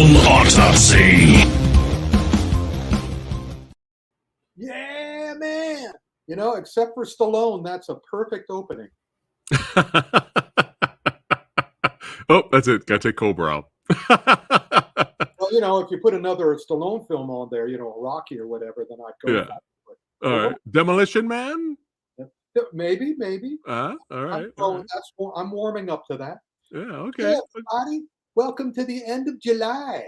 Film Autopsy. Yeah, man. You know, except for Stallone, that's a perfect opening. Oh, that's it. Gotta take Cobra out. Well, you know, if you put another Stallone film on there, you know, a Rocky or whatever, then I'd go. Yeah. All right. Demolition Man? Maybe. All right. I'm warming up to that. Yeah, okay. Yeah, everybody, welcome to the end of July.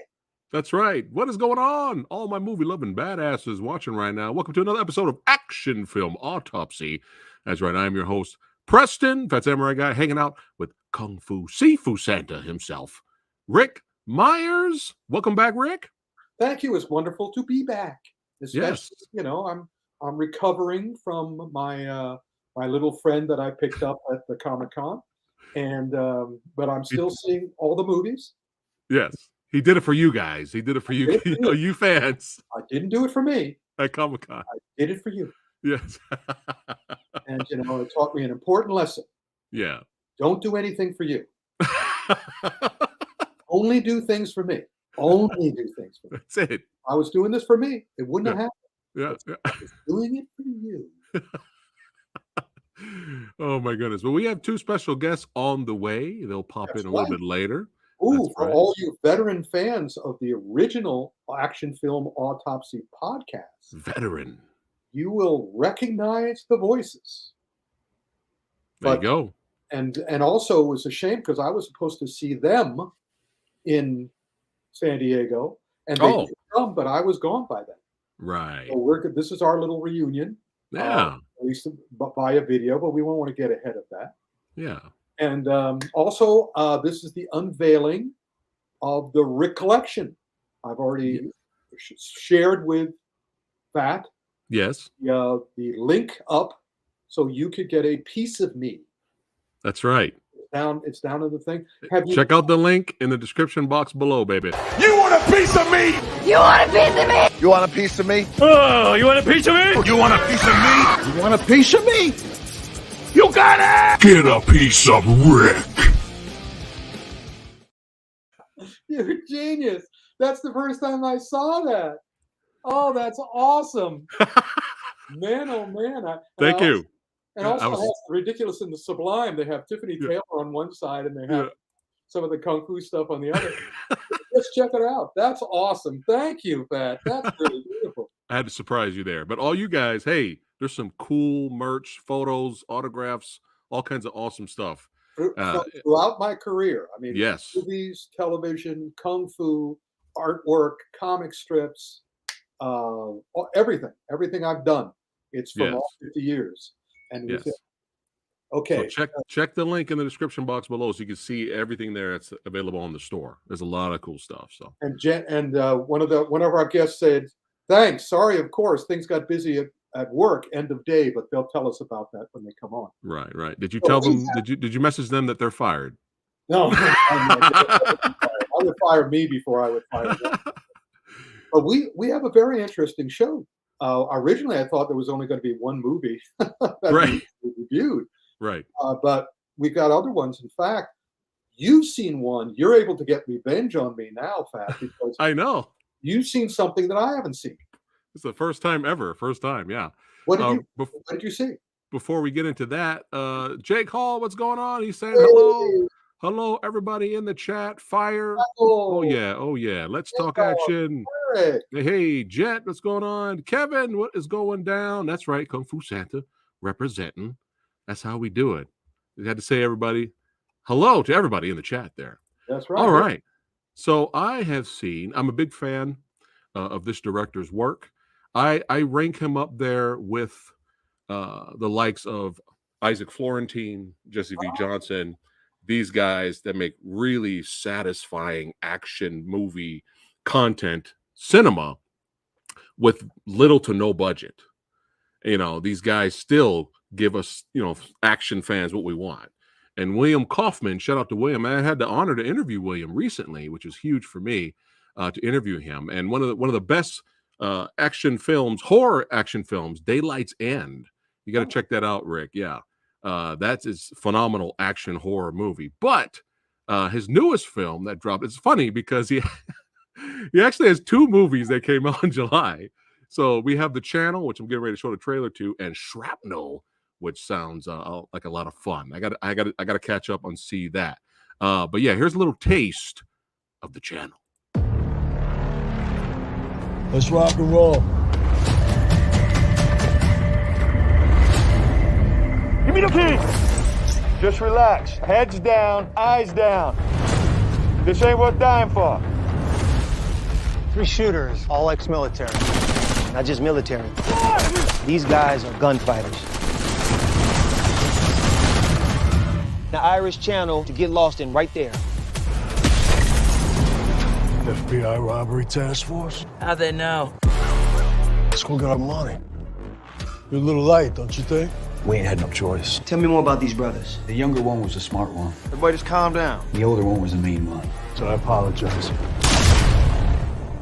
That's right. What is going on? All my movie-loving badasses watching right now. Welcome to another episode of Action Film Autopsy. That's right. I am your host, Preston, PhatSamuraiGuy, hanging out with Kung Fu Sifu Santa himself, Rick Myers. Welcome back, Rick. Thank you. It's wonderful to be back. Especially, Yes. you know, I'm recovering from my my little friend that I picked up at the Comic-Con, and but I'm still seeing all the movies. Yes. He did it for you guys. He did it for you, you fans I didn't do it for me. at Comic-Con. I did it for you. Yes. And, you know, it taught me an important lesson. Yeah. Don't do anything for you. Only do things for me. Only do things for me. That's it. I was doing this for me. It wouldn't have happened. Yeah. I was doing it for you. Oh my goodness. Well, we have two special guests on the way. They'll pop That's in a little bit later. Ooh, That's for right. all you veteran fans of the original Action Film Autopsy podcast, Veteran. you will recognize the voices. There But- you go. And also it was a shame because I was supposed to see them in San Diego, and they did come, but I was gone by then. Right. So this is our little reunion. Yeah. At least via video, but we won't want to get ahead of that. Yeah. And also, this is the unveiling of the Rick collection. I've already shared with Phat Yes. the link up so you could get a piece of me. That's right. It's down in the thing. Check out the link in the description box below, baby. You want a piece of me? You want a piece of me? You want a piece of me? Oh, you want a piece of me? You want a piece of me? You want a piece of me? You got it! Get a piece of Rick. You're a genius. That's the first time I saw that. Oh, that's awesome. Man, oh man. Thank you. And also, has Ridiculous and the Sublime. They have Tiffany Taylor on one side, and they have some of the Kung Fu stuff on the other. Let's check it out. That's awesome. Thank you, Phat. That's really beautiful. I had to surprise you there. But all you guys, hey, there's some cool merch, photos, autographs, all kinds of awesome stuff. Throughout my career, I mean, yes, movies, television, Kung Fu, artwork, comic strips, everything I've done. It's from all 50 years. And okay, so check the link in the description box below so you can see everything there that's available on the store. There's a lot of cool stuff. So one of our guests said, "Thanks. Sorry, of course, things got busy at work, end of day, but they'll tell us about that when they come on." Right. Did you tell them? Did you message them that they're fired? No, I would fire me before I would fire them. But we have a very interesting show. Originally, I thought there was only going to be one movie that we reviewed. Right. But we've got other ones. In fact, you've seen one. You're able to get revenge on me now, Phat, because I know you've seen something that I haven't seen. It's the first time ever. First time, yeah. What did you see? Before we get into that, Jake Hall, what's going on? He's saying hello. Hello, everybody in the chat. Fire. Oh yeah. Let's talk action. Hey, Jet, what's going on? Kevin, what is going down? That's right, Kung Fu Santa representing. That's how we do it. We had to say everybody, hello to everybody in the chat there. That's right. All right. So I have seen, I'm a big fan of this director's work. I rank him up there with the likes of Isaac Florentine, Jesse V. Johnson, these guys that make really satisfying action movie content cinema with little to no budget. You know, these guys still give us, action fans what we want. And William Kaufman, shout out to William. I had the honor to interview William recently, which was huge for me to interview him. And one of the best action films, horror action films, Daylight's End. You got to check that out, Rick. Yeah. That is phenomenal action horror movie. But his newest film that dropped, it's funny because He actually has 2 movies that came out in July. So we have The Channel, which I'm getting ready to show the trailer to, and Shrapnel, which sounds like a lot of fun. I got to catch up and see that. But yeah, here's a little taste of The Channel. Let's rock and roll. Give me the key. Just relax. Heads down, eyes down. This ain't worth dying for. 3 shooters, all ex-military. Not just military. These guys are gunfighters. The Irish Channel to get lost in right there. FBI robbery task force? How'd they know? Let's go get our money. You're a little light, don't you think? We ain't had no choice. Tell me more about these brothers. The younger one was the smart one. Everybody just calm down. The older one was the mean one. So I apologize.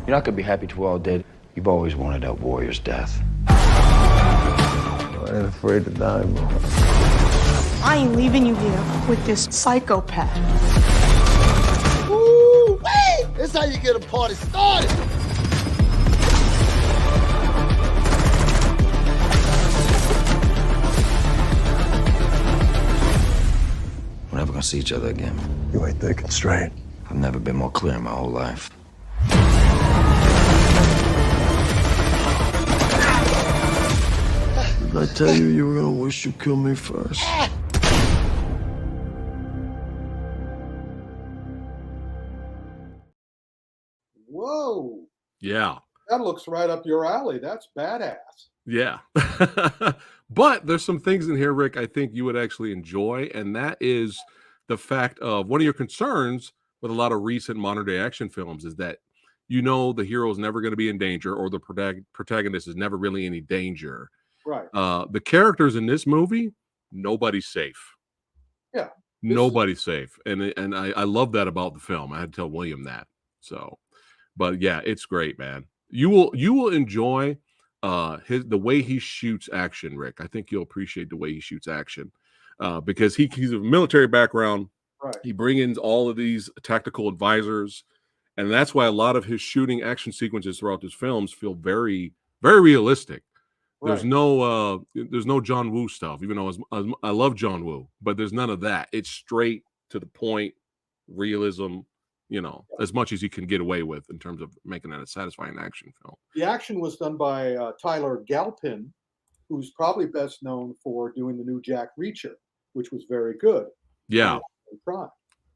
You're not gonna be happy till we're all dead. You've always wanted that warrior's death. I ain't afraid to die, bro. I ain't leaving you here with this psychopath. Woo! Wait! This how you get a party started. We're never gonna see each other again. You ain't thinking straight. I've never been more clear in my whole life. Did I tell you you were gonna wish you killed me first? Whoa. Yeah. That looks right up your alley. That's badass. Yeah. But there's some things in here, Rick, I think you would actually enjoy. And that is the fact of one of your concerns with a lot of recent modern day action films is that the hero is never going to be in danger, or the protagonist is never really any danger. Right. The characters in this movie, nobody's safe. Yeah. Nobody's safe. And I love that about the film. I had to tell William that. So, but yeah, it's great, man. You will enjoy the way he shoots action, Rick. I think you'll appreciate the way he shoots action because he's a military background. Right. He brings in all of these tactical advisors, and that's why a lot of his shooting action sequences throughout his films feel very, very realistic. Right. There's no John Woo stuff, even though I love John Woo, but there's none of that. It's straight to the point, realism, as much as you can get away with in terms of making that a satisfying action film. The action was done by Tyler Galpin, who's probably best known for doing the new Jack Reacher, which was very good. Yeah.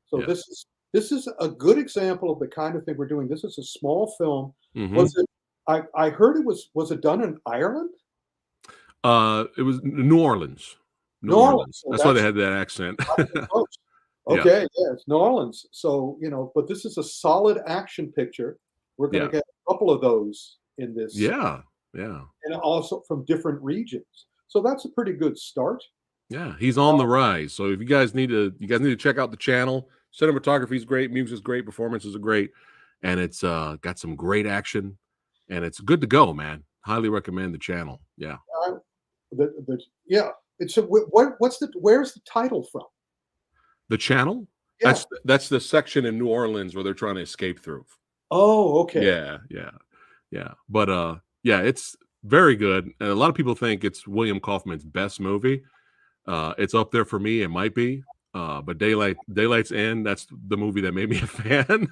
So Yeah. this is a good example of the kind of thing we're doing. This is a small film. Mhm. Was it? I heard it was it done in Ireland? It was New Orleans. New Orleans. Orleans. So That's why they had that accent. Close. Okay, yeah, it's New Orleans. So but this is a solid action picture. We're going to get a couple of those in this. Yeah. And also from different regions. So that's a pretty good start. Yeah, he's on the rise. So if you guys need to check out the channel. Cinematography is great, music is great, performances are great, and it's got some great action, and it's good to go, man. Highly recommend the channel. Yeah. It's where's the title from? The channel? Yeah. That's the section in New Orleans where they're trying to escape through. Oh, okay. Yeah. But it's very good. And a lot of people think it's William Kaufman's best movie. It's up there for me. It might be. But Daylight's End, that's the movie that made me a fan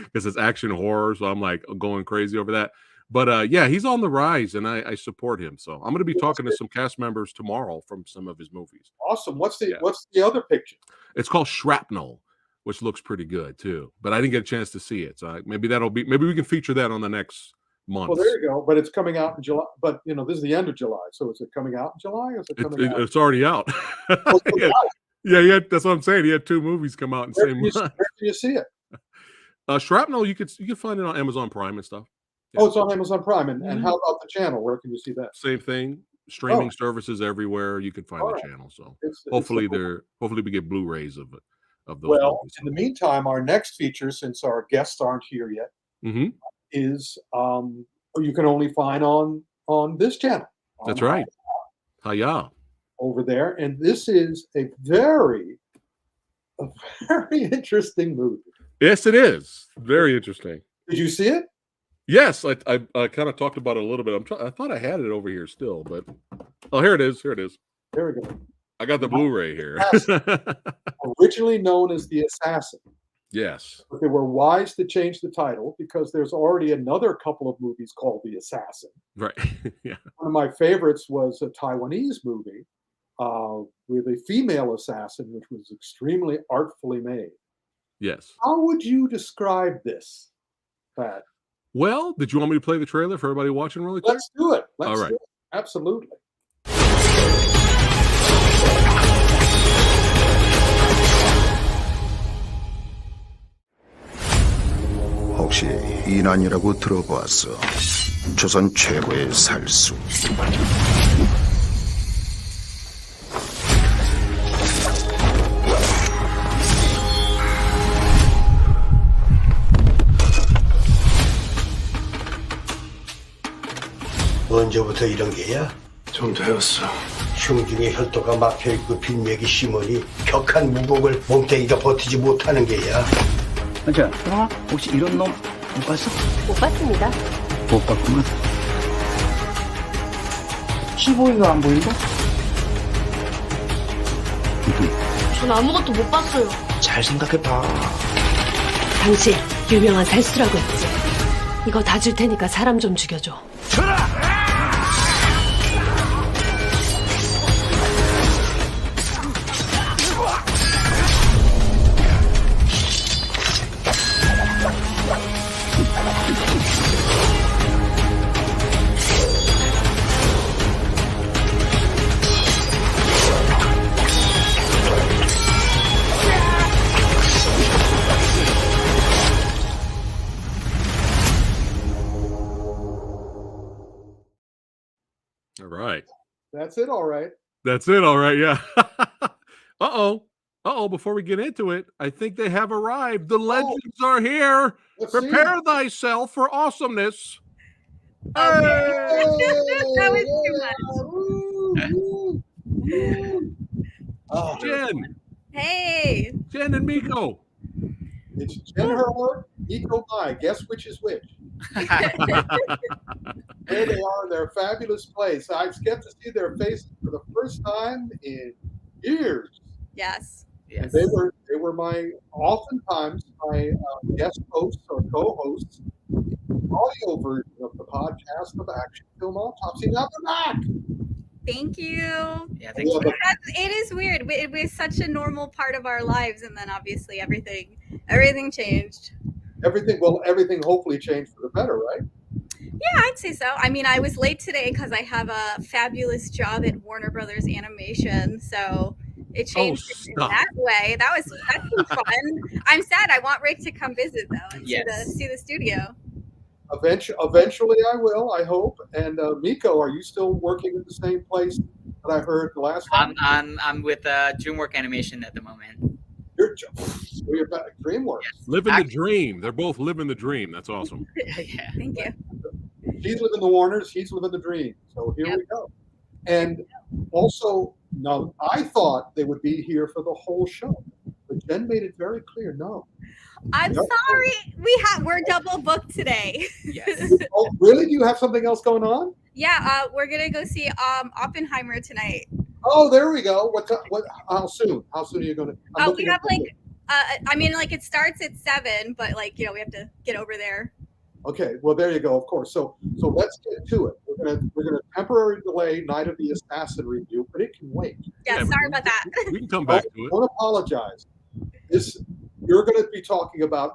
because it's action horror. So I'm like going crazy over that. But he's on the rise, and I support him. So I'm going to be talking to some cast members tomorrow from some of his movies. Awesome. What's the other picture? It's called Shrapnel, which looks pretty good too. But I didn't get a chance to see it, so maybe we can feature that on the next month. Well, there you go. But it's coming out in July. But this is the end of July, so is it coming out in July? Or is it coming out? It's already out. Yeah, that's what I'm saying. He had 2 movies come out in the same month. Where can you see it? Shrapnel, you can find it on Amazon Prime and stuff. Yeah. Oh, it's on Amazon Prime. And how about the channel? Where can you see that? Same thing. Streaming services everywhere. You can find the channel. So hopefully we get Blu-rays of those. Well, movies. in the meantime, our next feature, since our guests aren't here yet, is you can only find on this channel. That's right. Hiya. Over there, and this is a very interesting movie. Yes, it is very interesting. Did you see it? Yes, I kind of talked about it a little bit. I thought I had it over here still, but here it is. Here it is. There we go. I got the Blu-ray here. Originally known as The Assassin. Yes. But they were wise to change the title because there's already another couple of movies called The Assassin. Right. Yeah. One of my favorites was a Taiwanese movie with a female assassin, which was extremely artfully made. Yes. How would you describe this, Pat? Well, did you want me to play the trailer for everybody watching really quick? Let's do it. All right. Do it. Absolutely. 혹시 이난이라고 들어보았어? 조선 최고의 살수. 언제부터 이런 게야? 좀 되었어. 흉중에 혈도가 막혀있고 빈맥이 심으니 격한 무공을 몸뚱이가 버티지 못하는 게야. 자, 형아, 혹시 이런 놈 못 봤어? 못 봤습니다. 못 봤구만. 키 보이고 안 보이고? 전 아무것도 못 봤어요. 잘 생각해봐. 당신 유명한 살수라고 했지. 이거 다 줄 테니까 사람 좀 죽여줘. All right. That's it. All right. That's it. All right. Yeah. Uh-oh. Before we get into it, I think they have arrived. The legends are here. Let's Prepare see. thyself for awesomeness. That was too much. Jen. Hey. Jen and Miko. It's Jen Hurler, Miko Mai. Guess which is which? There they are in their fabulous place. I get to see their faces for the first time in years. Yes. And they were oftentimes my guest hosts or co-hosts, audio version of the podcast of Action Film Autopsy. Now they're back. Thank you. Yeah, thank you. It is weird. It was such a normal part of our lives, and then obviously everything changed. Everything hopefully changed for the better, right? Yeah, I'd say so. I mean, I was late today because I have a fabulous job at Warner Brothers Animation, so it changed in that way. That's been fun. I'm sad. I want Rick to come visit though and see the studio. Eventually, I will. I hope. And Miko, are you still working at the same place that I heard the last time? I'm with DreamWorks Animation at the moment. You're back at DreamWorks. Yes. Living the dream. They're both living the dream. That's awesome. Yeah. Thank you. She's living the Warners. He's living the dream. So here we go. And also, now I thought they would be here for the whole show, but Jen made it very clear. No. I'm sorry. We're double booked today. Yes. Oh, really? Do you have something else going on? Yeah. We're gonna go see Oppenheimer tonight. Oh, there we go. How soon? How soon are you going to? We have it starts at 7, but we have to get over there. Okay, well there you go. Of course. So let's get to it. We're gonna temporarily delay Night of the Assassin review, but it can wait. Yeah, sorry about that. We can come back to it. Don't apologize. You're going to be talking about.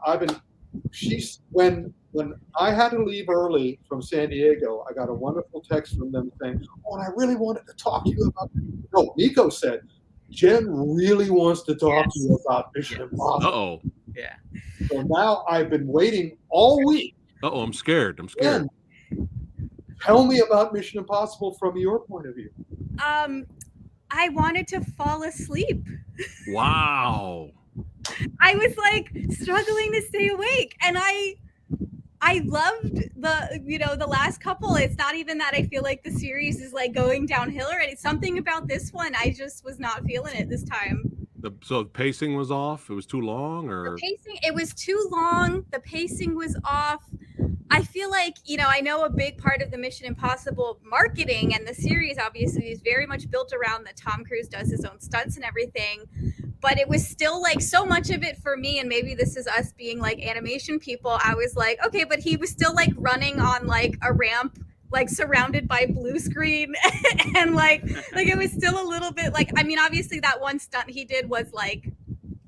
When I had to leave early from San Diego, I got a wonderful text from them saying, "Oh, and I really wanted to talk to you about." No, Nico said, "Jen really wants to talk to you about Mission Impossible." Uh-oh. Yeah. So now I've been waiting all week. Uh-oh, I'm scared. Jen, tell me about Mission Impossible from your point of view. I wanted to fall asleep. Wow. I was struggling to stay awake, and I loved the last couple. It's not even that I feel like the series is going downhill or anything. Something about this one, I just was not feeling it this time. So the pacing was off. It was too long, or It was too long. The pacing was off. I feel like, I know a big part of the Mission Impossible marketing and the series obviously is very much built around that Tom Cruise does his own stunts and everything. But it was still like so much of it for me, and maybe this is us being like animation people. I was like, okay, but he was still like running on like a ramp, like surrounded by blue screen, and like it was still a little bit like, I mean, obviously that one stunt he did was like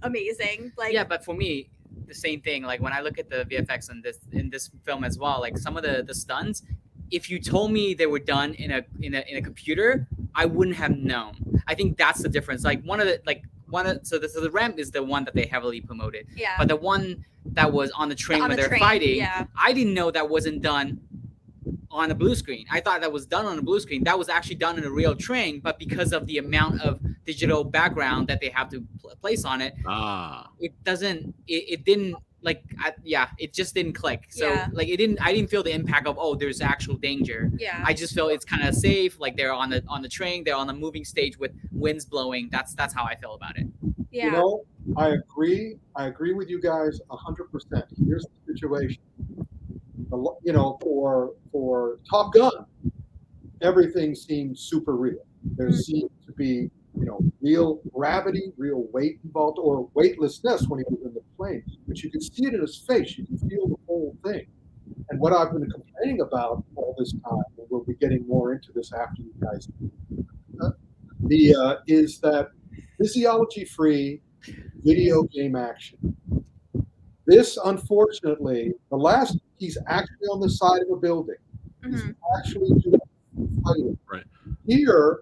amazing. Like, yeah, but for me, the same thing. Like when I look at the VFX in this film as well, like some of the stunts, if you told me they were done in a computer, I wouldn't have known. I think that's the difference. Like so the ramp is the one that they heavily promoted. Yeah. But the one that was on the train when they're fighting, yeah. I didn't know that wasn't done on a blue screen. I thought that was done on a blue screen. That was actually done in a real train, but because of the amount of digital background that they have to place on it, it didn't like, it just didn't click. So I didn't feel the impact of, there's actual danger. Yeah. I just felt it's kind of safe. Like they're on the train, they're on the moving stage with winds blowing. That's how I feel about it. Yeah. I agree with you guys 100%. Here's the situation. For Top Gun, everything seemed super real. There seemed to be, real gravity, real weight involved, or weightlessness when he was in the plane. But you could see it in his face. You could feel the whole thing. And what I've been complaining about all this time, and we'll be getting more into this after you guys, is that physiology-free video game action. This, unfortunately, he's actually on the side of a building. He's actually doing fighting. Right. Here,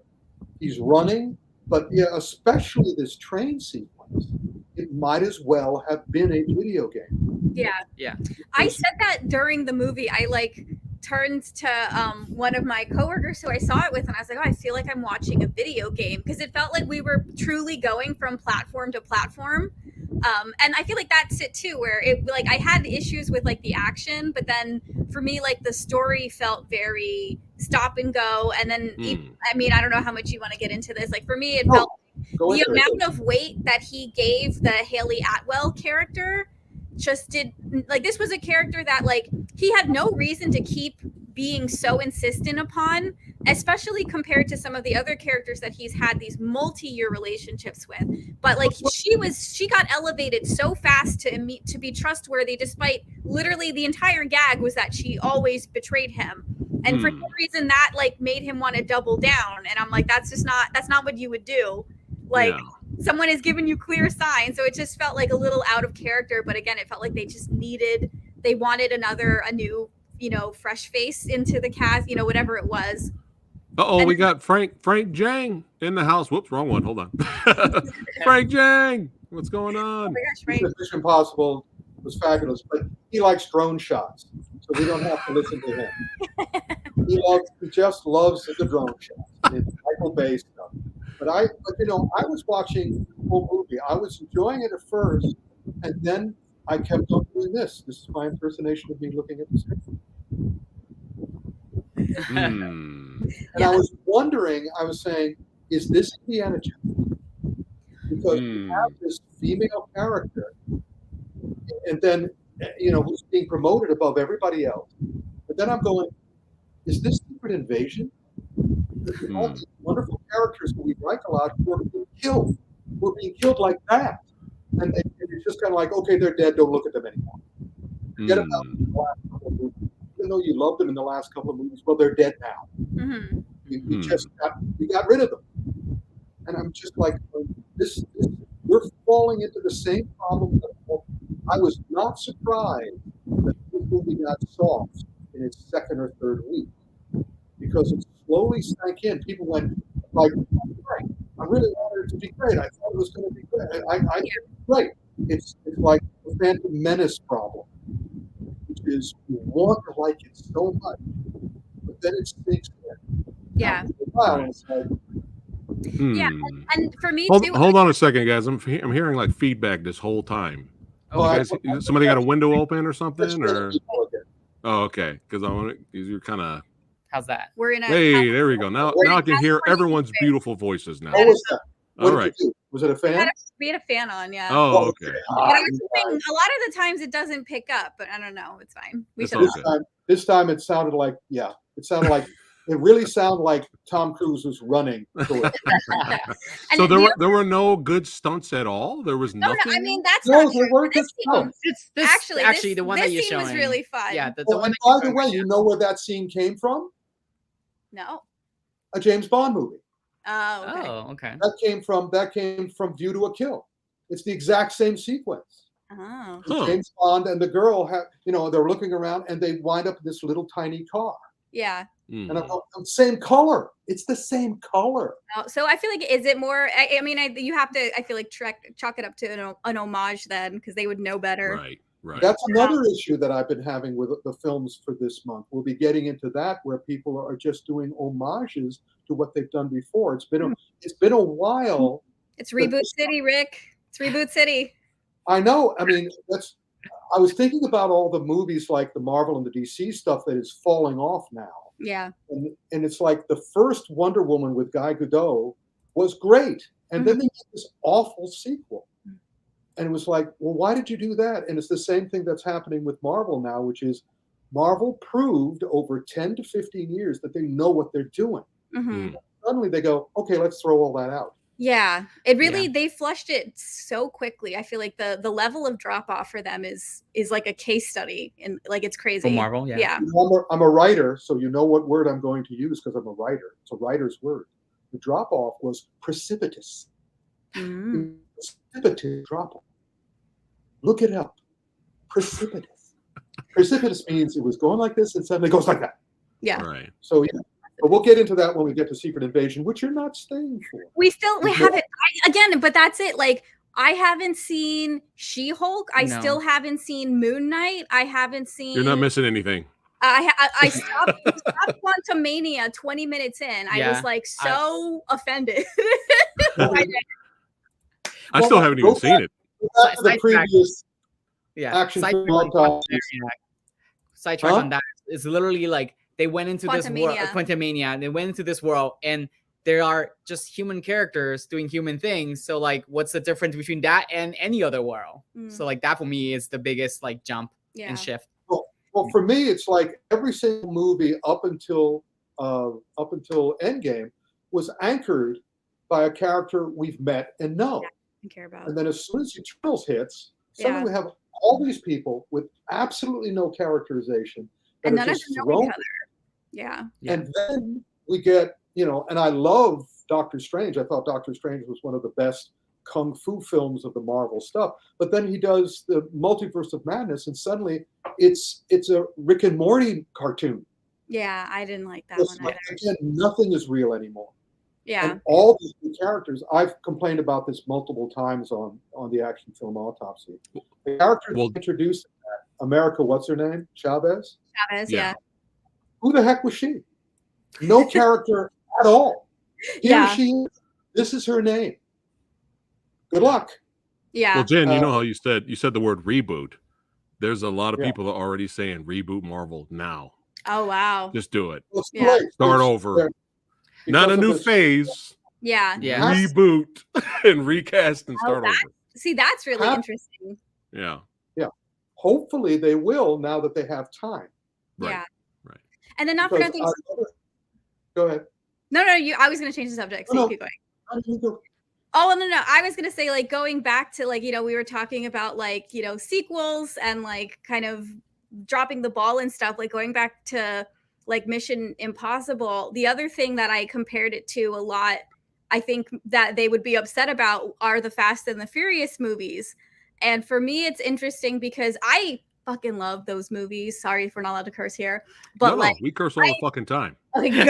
he's running, but especially this train sequence, it might as well have been a video game. Yeah. Yeah. I said that during the movie. I turned to one of my coworkers who I saw it with, and I was like, I feel like I'm watching a video game, because it felt like we were truly going from platform to platform. And I feel like that's it too, where I had issues with the action, but then for me, the story felt very stop and go. And then, I don't know how much you want to get into this. For me, it felt the amount of weight that he gave the Haley Atwell character just did, this was a character that he had no reason to keep being so insistent upon, especially compared to some of the other characters that he's had these multi-year relationships with. But she got elevated so fast to be trustworthy, despite literally the entire gag was that she always betrayed him. And for some reason that made him want to double down. And I'm like, that's not what you would do. Someone has given you clear signs. So it just felt a little out of character. But again, it felt like they wanted a new, fresh face into the cast, whatever it was. We got Frank Jang in the house. Whoops, wrong one. Hold on. Frank Jang, what's going on? Oh my gosh, Frank. Mission Impossible was fabulous, but he likes drone shots, so we don't have to listen to him. He just loves the drone shots. It's Michael Bay stuff. But I was watching the whole movie. I was enjoying it at first, and then I kept on doing this. This is my impersonation of me looking at the screen. And I was wondering, I was saying, is this Indiana Jones? Because we have this female character, and then, who's being promoted above everybody else. But then I'm going, is this Secret Invasion? All these wonderful characters who we like a lot who are being killed. We're being killed like that. And it's just kind of like, okay, they're dead, don't look at them anymore. Forget about them in the last couple of movies. Even though you loved them in the last couple of movies, well, they're dead now. We got rid of them. And I'm just like, we're falling into the same problem. I was not surprised that this movie got soft in its second or third week, because it slowly sank in. People went like, I really wanted it to be great. I thought it was going to be great. I think it's great. It's like the Phantom Menace problem, which is you want to like it so much, but then it sinks in. Yeah. Yeah, and for me too. Hold on a second, guys. I'm hearing feedback this whole time. Somebody got a window open or something, or? Oh, okay. Because you're kind of. How's that? We're in a. Hey, there we go. Now I can hear everyone's beautiful voices now. What was that? All right. Was it a fan? We had a fan on, yeah. Oh, okay. But I was thinking, a lot of the times it doesn't pick up, but I don't know. It's fine. This time it sounded like, it really sounded like Tom Cruise was running. So there were no good stunts at all. There was nothing. No, I mean that's not true. There weren't This good scene, stunts. Actually, the one that you're this scene was showing really fun. Yeah, the Oh, one. and by the way, you know where that scene came from? No. A James Bond movie. Oh, okay. Oh, okay. That came from View to a Kill. It's the exact same sequence. Oh. James Bond and the girl have, they're looking around and they wind up in this little tiny car. Yeah. And I'm going, same color. It's the same color. Oh, so I feel like, is it more? I mean, you have to. I feel like chalk it up to an homage then, because they would know better. Right. That's another issue that I've been having with the films for this month. We'll be getting into that, where people are just doing homages to what they've done before. It's been a while. It's reboot city, Rick. It's reboot city. I know. I mean, I was thinking about all the movies like the Marvel and the DC stuff that is falling off now. Yeah. And it's like the first Wonder Woman with Gal Gadot was great. And then they did this awful sequel. And it was like, well, why did you do that? And it's the same thing that's happening with Marvel now, which is Marvel proved over 10 to 15 years that they know what they're doing. Suddenly they go, okay, let's throw all that out. Yeah, it really they flushed it so quickly. I feel like the level of drop off for them is like a case study, and like it's crazy. For Marvel, yeah. I'm a writer, so you know what word I'm going to use because I'm a writer. It's a writer's word. The drop off was precipitous. Precipitous drop off. Look it up. Precipitous. Precipitous means it was going like this and suddenly goes like that. Yeah. Right. So yeah. But we'll get into that when we get to Secret Invasion, which you're not staying for. We haven't again, but that's it. Like I haven't seen She-Hulk. I still haven't seen Moon Knight. I haven't seen. You're not missing anything. I stopped Quantumania 20 minutes in. I was like so offended. I still haven't even seen it. The previous action sidetrack on that. It's literally like they went into this world, Quantumania. They went into this world, and there are just human characters doing human things. So, like, what's the difference between that and any other world? So, like, that for me is the biggest like jump and shift. Well, for me, it's like every single movie up until Endgame was anchored by a character we've met and know. And care about. And then as soon as Eternals hits, suddenly we have all these people with absolutely no characterization. And none of them know each other. Yeah. And then we get, and I love Doctor Strange. I thought Doctor Strange was one of the best kung fu films of the Marvel stuff. But then he does the Multiverse of Madness, and suddenly it's a Rick and Morty cartoon. Yeah, I didn't like that one either. Again, nothing is real anymore. Yeah. And all these new characters, I've complained about this multiple times on the action film Autopsy. The character introduced America, what's her name? Chavez? Chavez, yeah. Who the heck was she? No character at all. Here she is. This is her name. Good luck. Yeah. Well, Jen, you know how you said the word reboot. There's a lot of people that are already saying reboot Marvel now. Oh wow. Just do it. Yeah. Start over. Not a new phase. Yeah. Reboot and recast and start over. See, that's really interesting. Yeah. Yeah. Hopefully they will now that they have time. Right. Yeah. Right. And then not for nothing. Go ahead. No, I was going to change the subject. So you keep going. Oh, no. I was going to say, like, going back to, like, we were talking about, like, sequels and, like, kind of dropping the ball and stuff, like, going back to, like, Mission Impossible. The other thing that I compared it to a lot, I think that they would be upset about are the Fast and the Furious movies. And for me, it's interesting because I fucking love those movies. Sorry if we're not allowed to curse here. But no, we curse all the fucking time. Okay, good.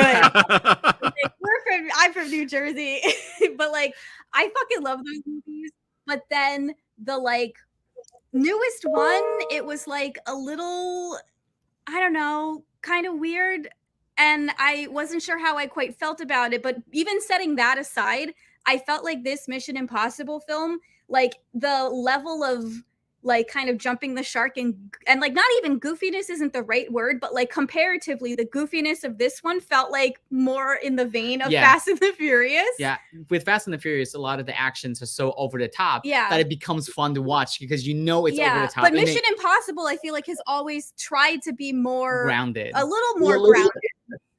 I'm from New Jersey. But like I fucking love those movies. But then the like newest one, it was like a little, I don't know, kind of weird. And I wasn't sure how I quite felt about it. But even setting that aside, I felt like this Mission Impossible film, like the level of like kind of jumping the shark and like not even goofiness isn't the right word, but like comparatively the goofiness of this one felt like more in the vein of Fast and the Furious. Yeah, with Fast and the Furious, a lot of the actions are so over the top that it becomes fun to watch because you know it's over the top. But Mission Impossible, I feel like, has always tried to be more grounded, a little more grounded.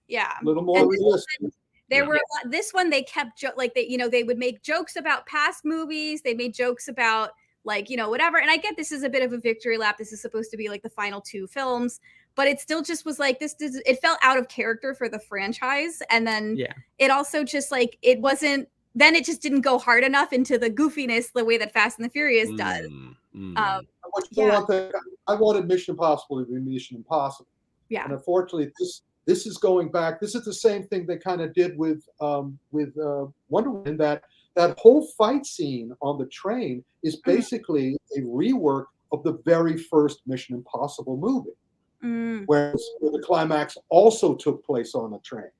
Yeah, a little more realistic. There were this one they kept like they would make jokes about past movies. They made jokes about like whatever. And I get this is a bit of a victory lap. This is supposed to be like the final 2 films, but it still just was like it felt out of character for the franchise. And then it also just like it wasn't. Then it just didn't go hard enough into the goofiness the way that Fast and the Furious does. I wanted Mission Impossible to be Mission Impossible. Yeah, and unfortunately this is going back. This is the same thing they kind of did with Wonder Woman. That whole fight scene on the train is basically a rework of the very first Mission Impossible movie, where the climax also took place on a train.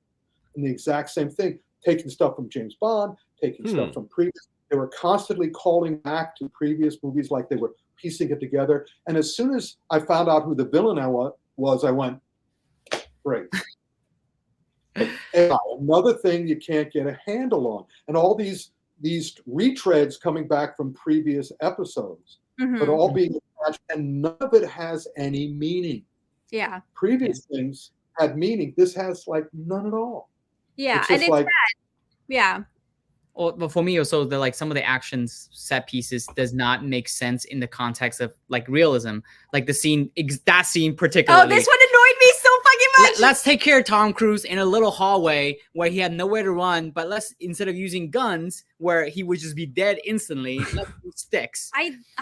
And the exact same thing, taking stuff from James Bond, taking stuff from previous. They were constantly calling back to previous movies like they were piecing it together. And as soon as I found out who the villain was, I went, great. And another thing you can't get a handle on. And all these retreads coming back from previous episodes, but all being attached, and none of it has any meaning. Yeah. Previous things had meaning. This has like none at all. Yeah, and it's like, yeah. Well, but for me also, like some of the actions set pieces does not make sense in the context of like realism. Like that scene particularly. Oh, this one annoyed me so fucking much. Let's take care of Tom Cruise in a little hallway where he had nowhere to run, but instead of using guns where he would just be dead instantly, let's use sticks.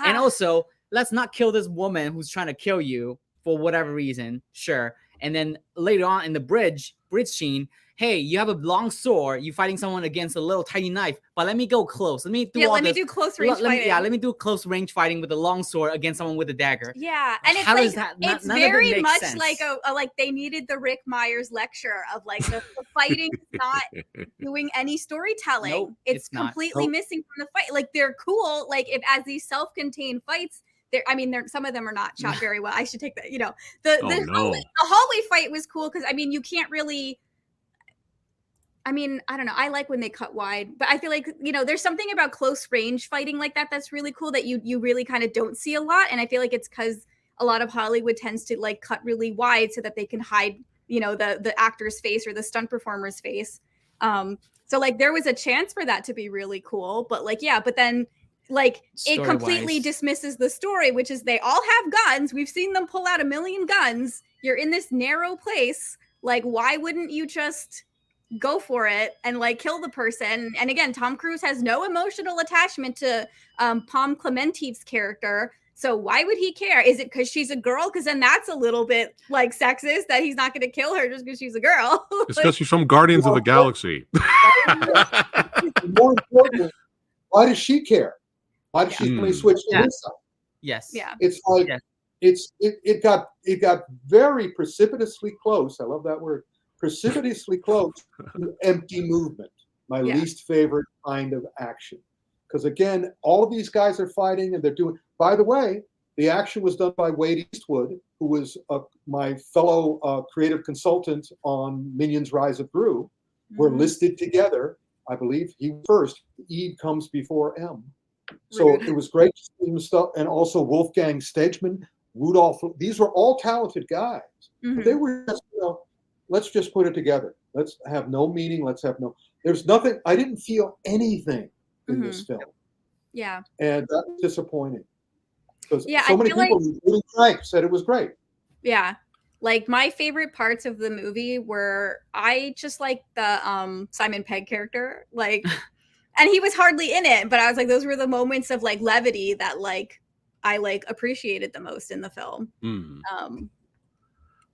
And also, let's not kill this woman who's trying to kill you for whatever reason. Sure. And then later on in the bridge scene, hey, you have a long sword, you're fighting someone against a little tiny knife, but let me go close. Let me do close range fighting. Let me do close range fighting with a long sword against someone with a dagger. Yeah, and it's it's very much like like they needed the Rick Myers lecture of like the fighting is not doing any storytelling. Nope, it's completely missing from the fight. Like they're cool, like if as these self-contained fights. Some of them are not shot very well. I should take that. The hallway fight was cool because you can't really. I don't know. I like when they cut wide, but I feel like, there's something about close range fighting like that that's really cool that you really kind of don't see a lot. And I feel like it's because a lot of Hollywood tends to like cut really wide so that they can hide, the actor's face or the stunt performer's face. So like there was a chance for that to be really cool, but but then like it completely dismisses the story, which is they all have guns. We've seen them pull out 1 million guns. You're in this narrow place. Like, why wouldn't you just go for it and like kill the person? And again, Tom Cruise has no emotional attachment to Pom Clementive's character, so why would he care? Is it because she's a girl? Because then that's a little bit like sexist that he's not going to kill her just because she's a girl. It's because she's from Guardians of the Galaxy. More importantly, why does she care? Why does she only switch to his side? Yes. Yeah. It's like it got very precipitously close. I love that word. Precipitously close to empty movement. My least favorite kind of action. Because again, all of these guys are fighting and they're doing. By the way, the action was done by Wade Eastwood, who was my fellow creative consultant on Minions: Rise of Gru. We're listed together. I believe he first. E comes before M. So it was great to see him stuff, and also Wolfgang Stegman, Rudolph. These were all talented guys. But they were just, let's just put it together. Let's have no meaning. Let's have no. There's nothing. I didn't feel anything in this film. Yeah. And that was disappointing because Yeah, so I many feel people, including Frank, said it was great. Yeah. Like my favorite parts of the movie were I just like the Simon Pegg character, like, and he was hardly in it, but I was like, those were the moments of like levity that like I like appreciated the most in the film.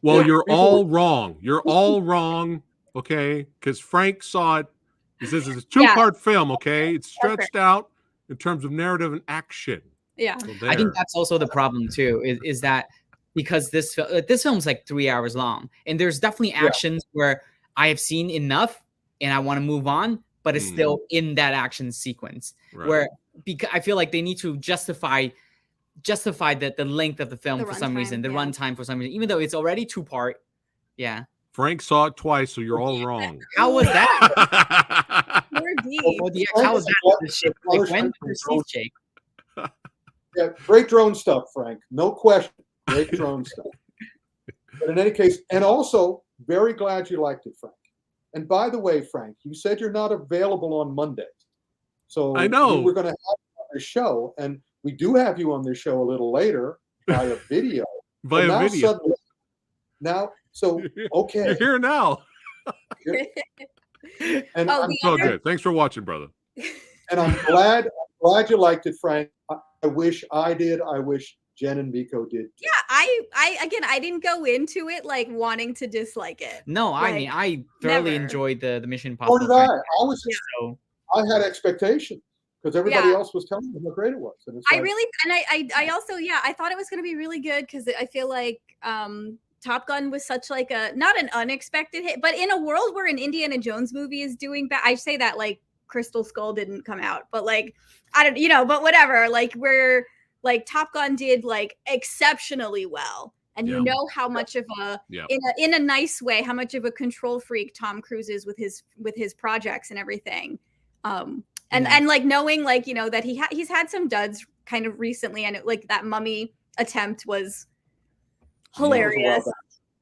Well, Yeah. you're all wrong. You're all wrong. Okay, because Frank saw it. He says it's a two-part film. Okay, it's stretched out in terms of narrative and action. Yeah, So I think there. that's also the problem too. Is that because this film's like 3 hours long, and there's definitely actions where I have seen enough and I want to move on, but it's still in that action sequence Right. where because I feel like they need to justify justify the length of the film The for some runtime, reason, the yeah. runtime for some reason, even though it's already 2-part. Yeah. Frank saw it twice, so you're all wrong. How was that? Poor D. How was that? The ship, like, when did the seas shake? Yeah, great drone stuff, Frank. No question. Great drone stuff. But in any case, and also, very glad you liked it, Frank. And by the way, Frank, you said you're not available on Mondays. So I know. we were going to have you on this show, and we do have you on this show a little later via video. Via now video. Suddenly, okay. You're here now. And It's all good. Thanks for watching, brother. And I'm glad you liked it, Frank. I wish I did. I wish Jen and Miko did. Yeah, I didn't go into it like wanting to dislike it. No, I mean, I thoroughly never. enjoyed the Mission So Impossible. did I. I was just, So I had expectations because everybody else was telling me how great it was. And it's I like, really, and I also, I thought it was going to be really good because I feel like Top Gun was such like not an unexpected hit, but in a world where an Indiana Jones movie is doing bad, I say that like Crystal Skull didn't come out, but like, I don't, but whatever, like where like Top Gun did like exceptionally well. And you know how much of in a nice way, how much of a control freak Tom Cruise is with his projects and everything. And like knowing like, that he's had some duds kind of recently, and like that Mummy attempt was hilarious.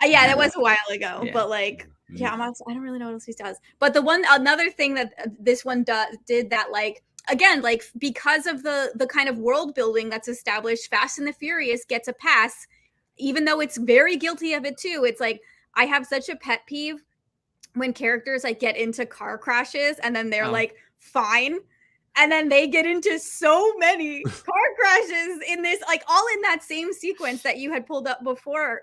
Yeah, that was a while ago, but like, I don't really know what else he does. But another thing that this one did that like, again, like because of the kind of world building that's established, Fast and the Furious gets a pass, even though it's very guilty of it too. It's like, I have such a pet peeve when characters like get into car crashes and then they're like, fine. And then they get into so many car crashes in this, like all in that same sequence that you had pulled up before.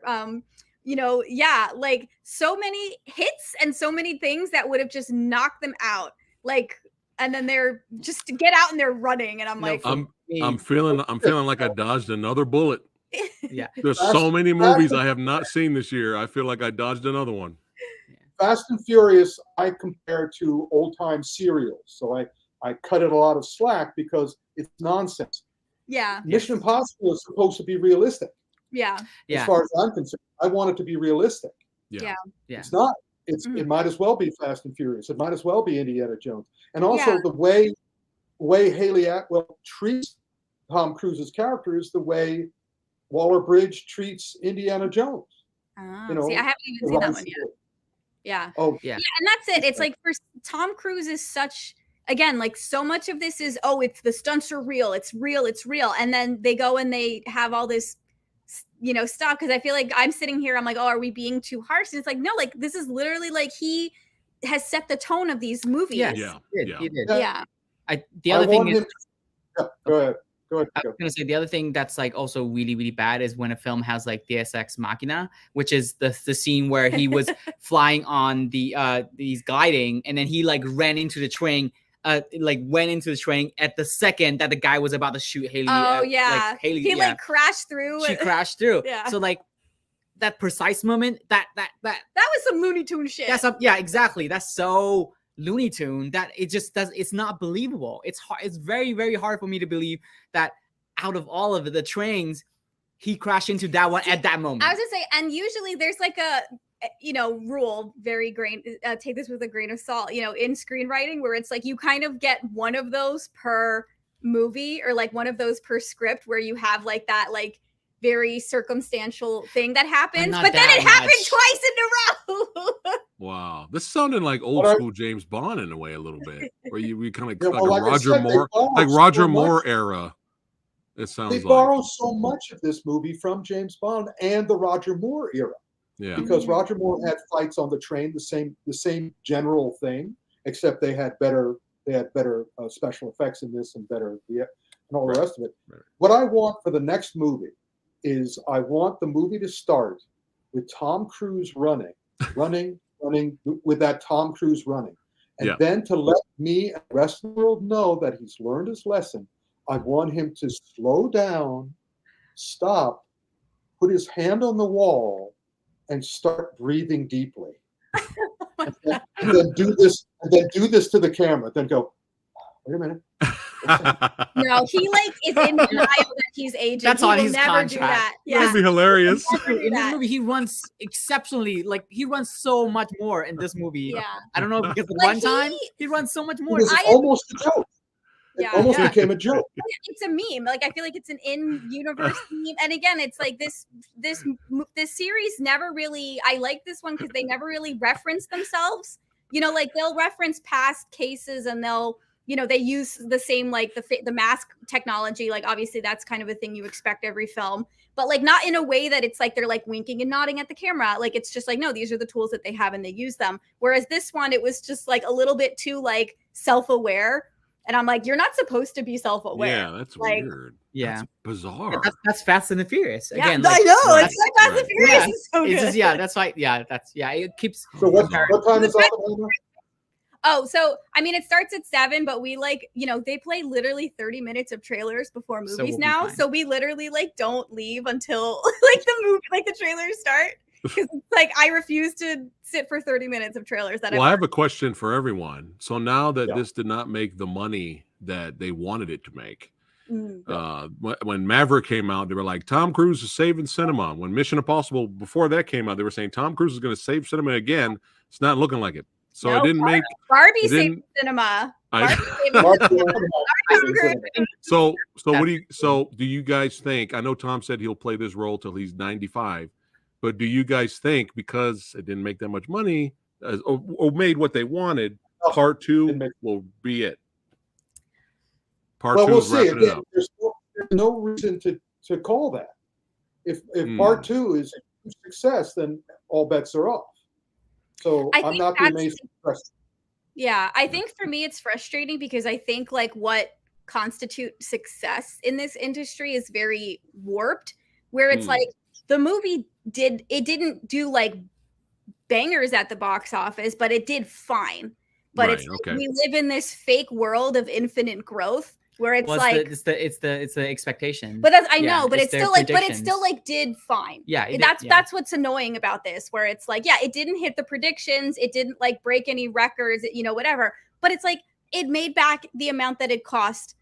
Like so many hits and so many things that would have just knocked them out. Like, and then they're just to get out and they're running. And I'm like, I'm feeling like I dodged another bullet. Yeah. There's so many movies I have not seen this year. I feel like I dodged another one. Fast and Furious, I compare to old time serials. So I cut it a lot of slack because it's nonsense. Yeah. Mission Impossible is supposed to be realistic. Yeah. As far as I'm concerned, I want it to be realistic. Yeah. It's not. It might as well be Fast and Furious. It might as well be Indiana Jones. And also the way Haley Atwell treats Tom Cruise's character is the way Waller-Bridge treats Indiana Jones. See, I haven't even seen that one yet. Yeah. Oh, yeah. And that's it. It's like for Tom Cruise is such, again, like so much of this is, it's the stunts are real. It's real. And then they go and they have all this, stuff. Cause I feel like I'm sitting here, I'm like, are we being too harsh? And it's like, no, like this is literally like he has set the tone of these movies. Yes. He did. Yeah. The other thing is, go ahead. I was gonna say the other thing that's like also really, really bad is when a film has like Deus Ex Machina, which is the scene where he was flying on he's gliding and then he like ran into the train, went into the train at the second that the guy was about to shoot Haley. Haley, he like crashed through. She crashed through. Yeah. So like that precise moment, that was some Looney Tune shit. Exactly. That's so Looney Tune that it's not believable. It's hard. It's very, very hard for me to believe that out of all of the trains, he crashed into that one at that moment. I was gonna say, and usually there's like a rule, take this with a grain of salt, in screenwriting where it's like you kind of get one of those per movie or like one of those per script where you have like that like very circumstantial thing that happens, but then it happened twice in a row. Wow, this sounded like old school James Bond in a way, a little bit, where we kind of like a Roger Moore era. It sounds they borrow so much of this movie from James Bond and the Roger Moore era. Yeah, because Roger Moore had fights on the train, the same general thing, except they had better special effects in this and better and all the rest of it. Right. What I want for the next movie is I want the movie to start with Tom Cruise running with that Tom Cruise running. And then to let me and the rest of the world know that he's learned his lesson, I want him to slow down, stop, put his hand on the wall, and start breathing deeply. and then do this to the camera. Then go, wait a minute. No, he like is in denial that he's aging. That's he on will his never contract. do that. That'd be hilarious. In this movie, he runs exceptionally. Like he runs so much more in this movie. Yeah. I don't know because the Like, runtime he runs so much It more. was almost a joke. It Yeah. almost Yeah. became a joke. It's a meme. Like I feel like it's an in-universe meme. And again, it's like this series never really. I like this one because they never really reference themselves. You know, like they'll reference past cases and they'll, you know, they use the same like the mask technology. Like obviously that's kind of a thing you expect every film, but like not in a way that it's like they're like winking and nodding at the camera. Like it's just like, no, these are the tools that they have and they use them. Whereas this one, it was just like a little bit too like self-aware. And I'm like, you're not supposed to be self-aware. Yeah, that's like, weird. Yeah, that's bizarre. That's Fast and the Furious Yeah, again. I know. Right, It's like Fast and Furious Yeah, is so it's good. just, yeah, that's why. Yeah, it keeps. So what time is Oppenheimer? Oh, so I mean, it starts at 7, but we like, you know, they play literally 30 minutes of trailers before movies we'll be now. fine. So we literally like don't leave until like the movie, like the trailers start. Because like I refuse to sit for 30 minutes of trailers. Well, I have a question for everyone. So now that this did not make the money that they wanted it to make, when Maverick came out, they were like, Tom Cruise is saving cinema. When Mission Impossible, before that came out, they were saying Tom Cruise is going to save cinema again. It's not looking like it. So it didn't make Barbie saved cinema. So what do you? So do you guys think? I know Tom said he'll play this role till he's 95, but do you guys think because it didn't make that much money or made what they wanted, part 2 will be it? Part 2 we'll is see. wrapping it up. There's no reason to call that. If part 2 is a success, then all bets are off. So I'm not the amazing person. Yeah, I think for me it's frustrating because I think like what constitutes success in this industry is very warped, where it's like the movie didn't do like bangers at the box office, but it did fine. But it's like we live in this fake world of infinite growth where it's it's the expectation. But that's I know, but it's still like did fine. Yeah, that's what's annoying about this, where it's like, yeah, it didn't hit the predictions, it didn't like break any records, you know, whatever. But it's like it made back the amount that it cost.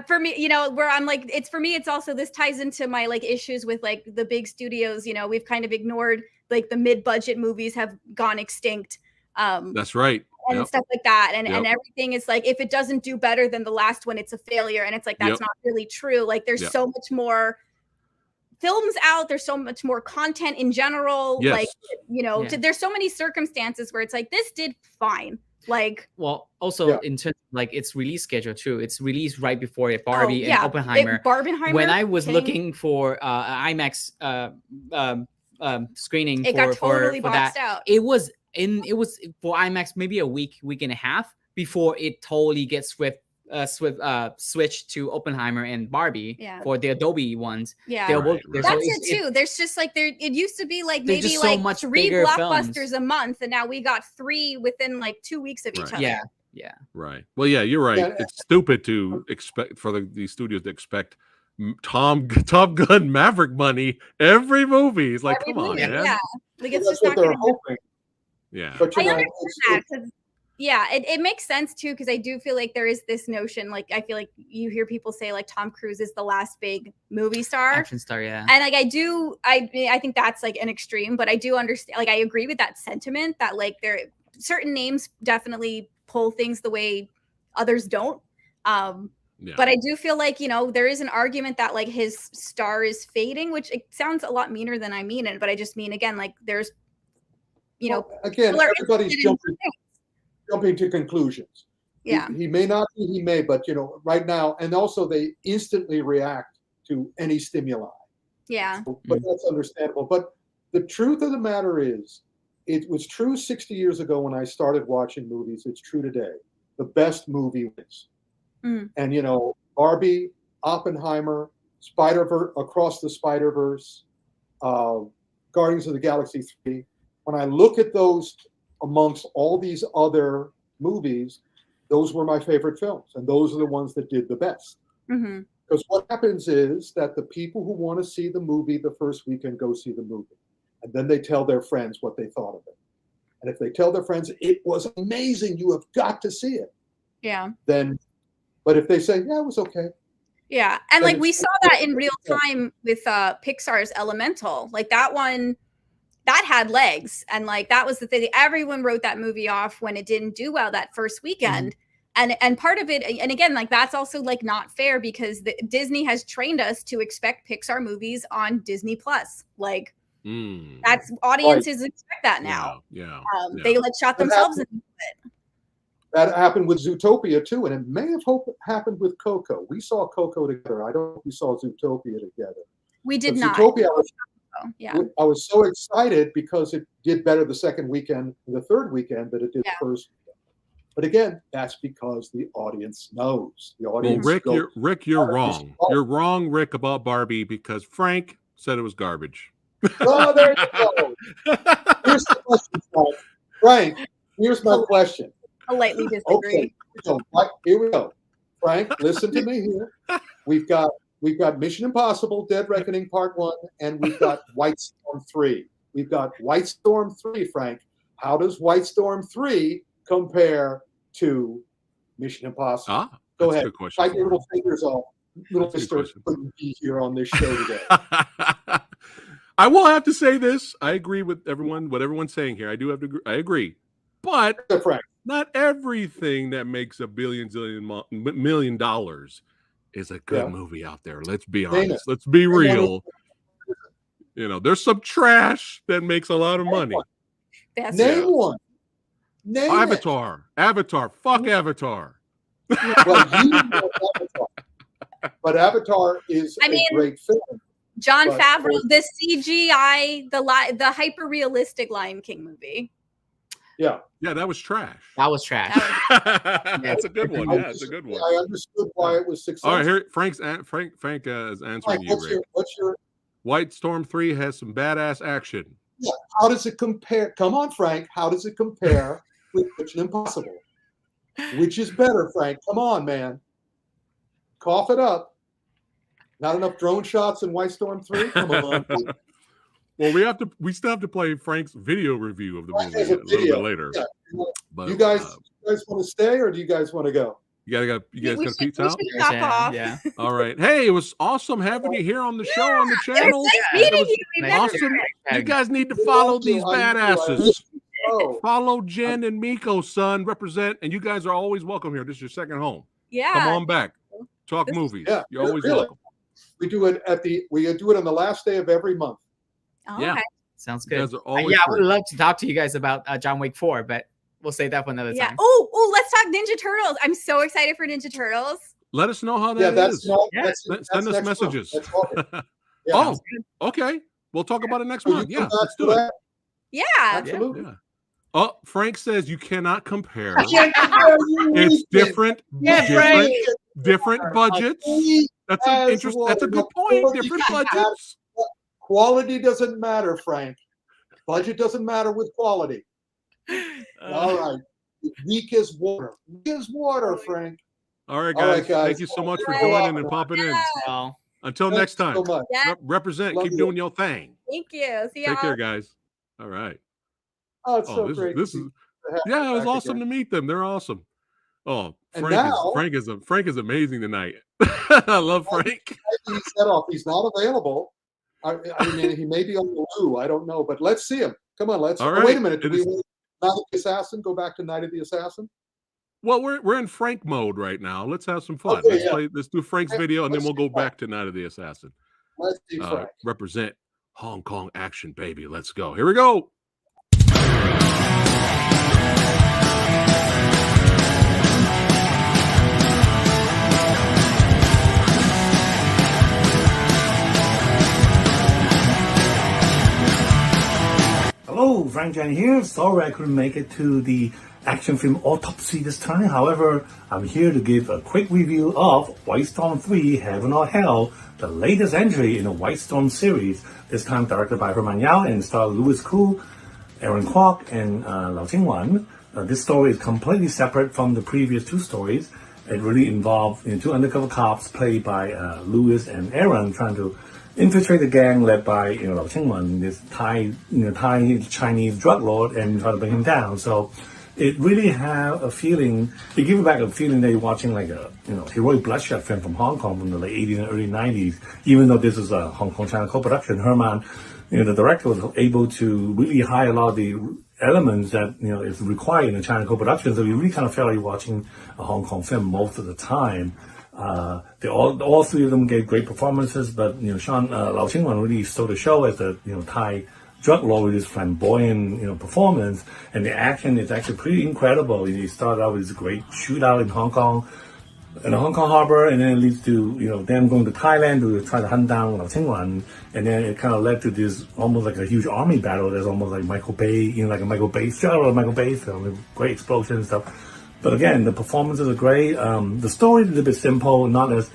For me, you know, where I'm like, it's for me, it's also this ties into my like issues with like the big studios. You know, we've kind of ignored like the mid-budget movies have gone extinct. That's right. And stuff like that. And everything is like, if it doesn't do better than the last one, it's a failure. And it's like, that's not really true. Like there's so much more films out. There's so much more content in general. Like, you know, there's so many circumstances where it's like, this did fine. Like, well, also in terms of like its release schedule too, it's released right before Barbie and Oppenheimer. When I was looking for IMAX screening it got totally boxed out. It was for IMAX maybe a week and a half before it totally gets switched to Oppenheimer and Barbie for the Adobe ones. Yeah, that's it too. There's just like it used to be like maybe like 3 blockbusters films a month, and now we got 3 within like 2 weeks of each other. Yeah. Right. Well, yeah, you're right. It's stupid to expect for these studios to expect Tom Gunn Maverick money every movie. It's like, come on, man. Yeah, like it's that's just what they're hoping. Yeah, but I understand that. Yeah, it makes sense too, because I do feel like there is this notion, like I feel like you hear people say like Tom Cruise is the last big movie star, action star, yeah. And like I think that's like an extreme, but I do understand. Like I agree with that sentiment that like there certain names definitely pull things the way others don't. But I do feel like, you know, there is an argument that like his star is fading, which it sounds a lot meaner than I mean it, but I just mean again like there's, you know, again, everybody's jumping to conclusions. Yeah, he may not be, he may, but you know, right now, and also they instantly react to any stimuli. Yeah, but that's understandable. But the truth of the matter is, it was true 60 years ago when I started watching movies. It's true today. The best movie wins. And you know, Barbie, Oppenheimer, Spider-Verse, Across the Spider-Verse, Guardians of the Galaxy 3. When I look at those amongst all these other movies, those were my favorite films, and those are the ones that did the best. Because what happens is that the people who want to see the movie the first weekend go see the movie, and then they tell their friends what they thought of it. And if they tell their friends it was amazing, you have got to see it. Yeah. Then, but if they say, yeah, it was okay, Yeah, and like we saw that in real time with Pixar's Elemental. Like that one, that had legs, and like that was the thing. Everyone wrote that movie off when it didn't do well that first weekend. And part of it, and again, like that's also like not fair because Disney has trained us to expect Pixar movies on Disney Plus. Like that's audiences expect that now. Yeah. They shot themselves into it. That happened with Zootopia too, and it may have happened with Coco. We saw Coco together. I don't know if we saw Zootopia together. We did not. Zootopia, yeah. I was so excited because it did better the second weekend, the third weekend that it did the first. But again, that's because the audience knows. The audience. Well, Rick, you're wrong. You're wrong, Rick, about Barbie because Frank said it was garbage. Oh, there you go. Here's the question, Frank. Here's my question. Politely disagree. Okay, here we go. Frank, listen to me here. We've got Mission Impossible: Dead Reckoning Part 1, and we've got White Storm 3. We've got White Storm 3, Frank. How does White Storm 3 compare to Mission Impossible? Go ahead. Fight your little fingers off. Little Mister couldn't be here on this show today. I will have to say this. I agree with what everyone's saying here. I do have to agree. I agree. But not everything that makes $1 million is a good movie out there. Let's be honest. Let's be real. You know, there's some trash that makes a lot of money. Name one. Name Avatar. It. Avatar. Fuck Avatar. Well, you know Avatar. But Avatar is a great film. Jon Favreau, the CGI, the hyper realistic Lion King movie. Yeah, that was trash. That was trash. That's a good one. Yeah, it's a good one. I understood why it was successful. All right, here Frank is answering you. Rick. What's your White Storm 3 has some badass action. Yeah, how does it compare? Come on, Frank. How does it compare with Mission Impossible? Which is better, Frank? Come on, man. Cough it up. Not enough drone shots in White Storm 3? Come on. Well, we still have to play Frank's video review of the movie a little bit later. Yeah. But, you guys want to stay or do you guys want to go? You guys got pizza out? Yeah. All right. Hey, it was awesome having you here on the show on the channel. It was nice awesome. You guys need to follow these badasses. Follow Jen and Miko, son. Represent, and you guys are always welcome here. This is your second home. Yeah. Come on back. Talk movies. Yeah, you're always welcome. We do it on the last day of every month. Oh, yeah. Okay. Sounds good. I would love to talk to you guys about John Wick 4, but we'll save that for another time. Oh, let's talk Ninja Turtles. I'm so excited for Ninja Turtles. Let us know how that is. Send us messages. Oh, okay. We'll talk about it next month. Yeah, let's do it. Yeah. Absolutely. Yeah. Oh, Frank says you cannot compare. It's different. Different budgets. That's a good point. Different budgets. Quality doesn't matter, Frank. Budget doesn't matter with quality. All right. Weak as water. Weak as water, Frank. All right, guys. Thank you so much for joining and popping in. Until next time. So represent. Keep doing your thing. Thank you. See y'all. Take care, guys. All right. Oh, it's so great. It was awesome to meet them. They're awesome. Oh, Frank is amazing tonight. I love Frank. He's not available. I mean, he may be on the loo. I don't know, but let's see him. Come on, let's. All right. Wait a minute. Do we want Night of the Assassin? Go back to Night of the Assassin. Well, we're in Frank mode right now. Let's have some fun. Okay, let's do Frank's video, and then we'll go back to Night of the Assassin. Let's see Frank. Represent Hong Kong action, baby. Let's go. Here we go. Hello, Frank Jan here. Sorry I couldn't make it to the action film Autopsy this time. However, I'm here to give a quick review of White Storm 3 Heaven or Hell, the latest entry in the White Storm series, this time directed by Herman Yao and starring Louis Koo, Aaron Kwok, and Lau Ching-wan. This story is completely separate from the previous two stories. It really involved two undercover cops played by Louis and Aaron trying to infiltrate the gang led by Lau Ching-wan, this Thai Chinese drug lord, and try to bring him down. So it really have a feeling. It gives you back a feeling that you're watching like a heroic bloodshed film from Hong Kong from the late 80s and early 90s. Even though this is a Hong Kong China co-production, Herman, the director, was able to really hide a lot of the elements that is required in a China co-production. So you really kind of felt like you're watching a Hong Kong film most of the time. They all three of them gave great performances, but Sean Lau Ching-wan really stole the show as a Thai drug lord with his flamboyant performance, and the action is actually pretty incredible. He started out with this great shootout in Hong Kong, in the Hong Kong harbor, and then it leads to them going to Thailand to try to hunt down Lau Ching-wan, and then it kind of led to this almost like a huge army battle. That's almost like Michael Bay, like a Michael Bay film with great explosions and stuff. But again, the performances are great. The story is a bit simple, not as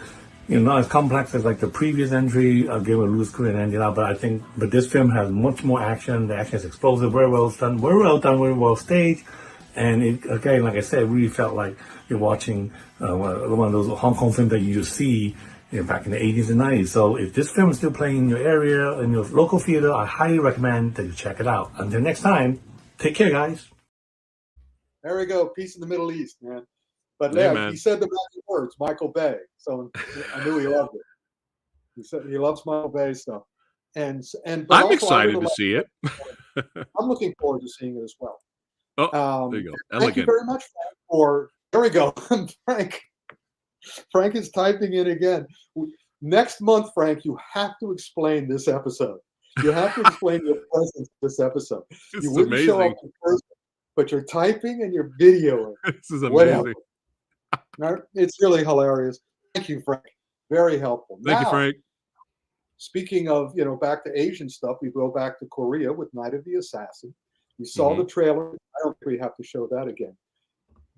complex as like the previous entry, Game of Lose Korea and Angela. But this film has much more action. The action is explosive, very well done, very well staged. And it, again, like I said, really felt like you're watching one of those Hong Kong films that you used to see back in the 80s and 90s. So if this film is still playing in your area, in your local theater, I highly recommend that you check it out. Until next time, take care, guys. There we go. Peace in the Middle East, man. But Yeah, man. he said the magic words, Michael Bay. So I knew he loved it. He said he loves Michael Bay stuff. But I'm also, excited to see it. I'm looking forward to seeing it as well. Oh, there you go. Thank you very much, Frank, there we go. Frank is typing in again. Next month, Frank, you have to explain this episode. You have to explain your presence in this episode. You wouldn't amazing. show up in person, but you're typing and you're videoing. This is amazing. Whatever. It's really hilarious. Thank you, Frank. Very helpful. Thank you, Frank. Speaking of, back to Asian stuff, we go back to Korea with Night of the Assassin. You saw the trailer. I don't think we have to show that again.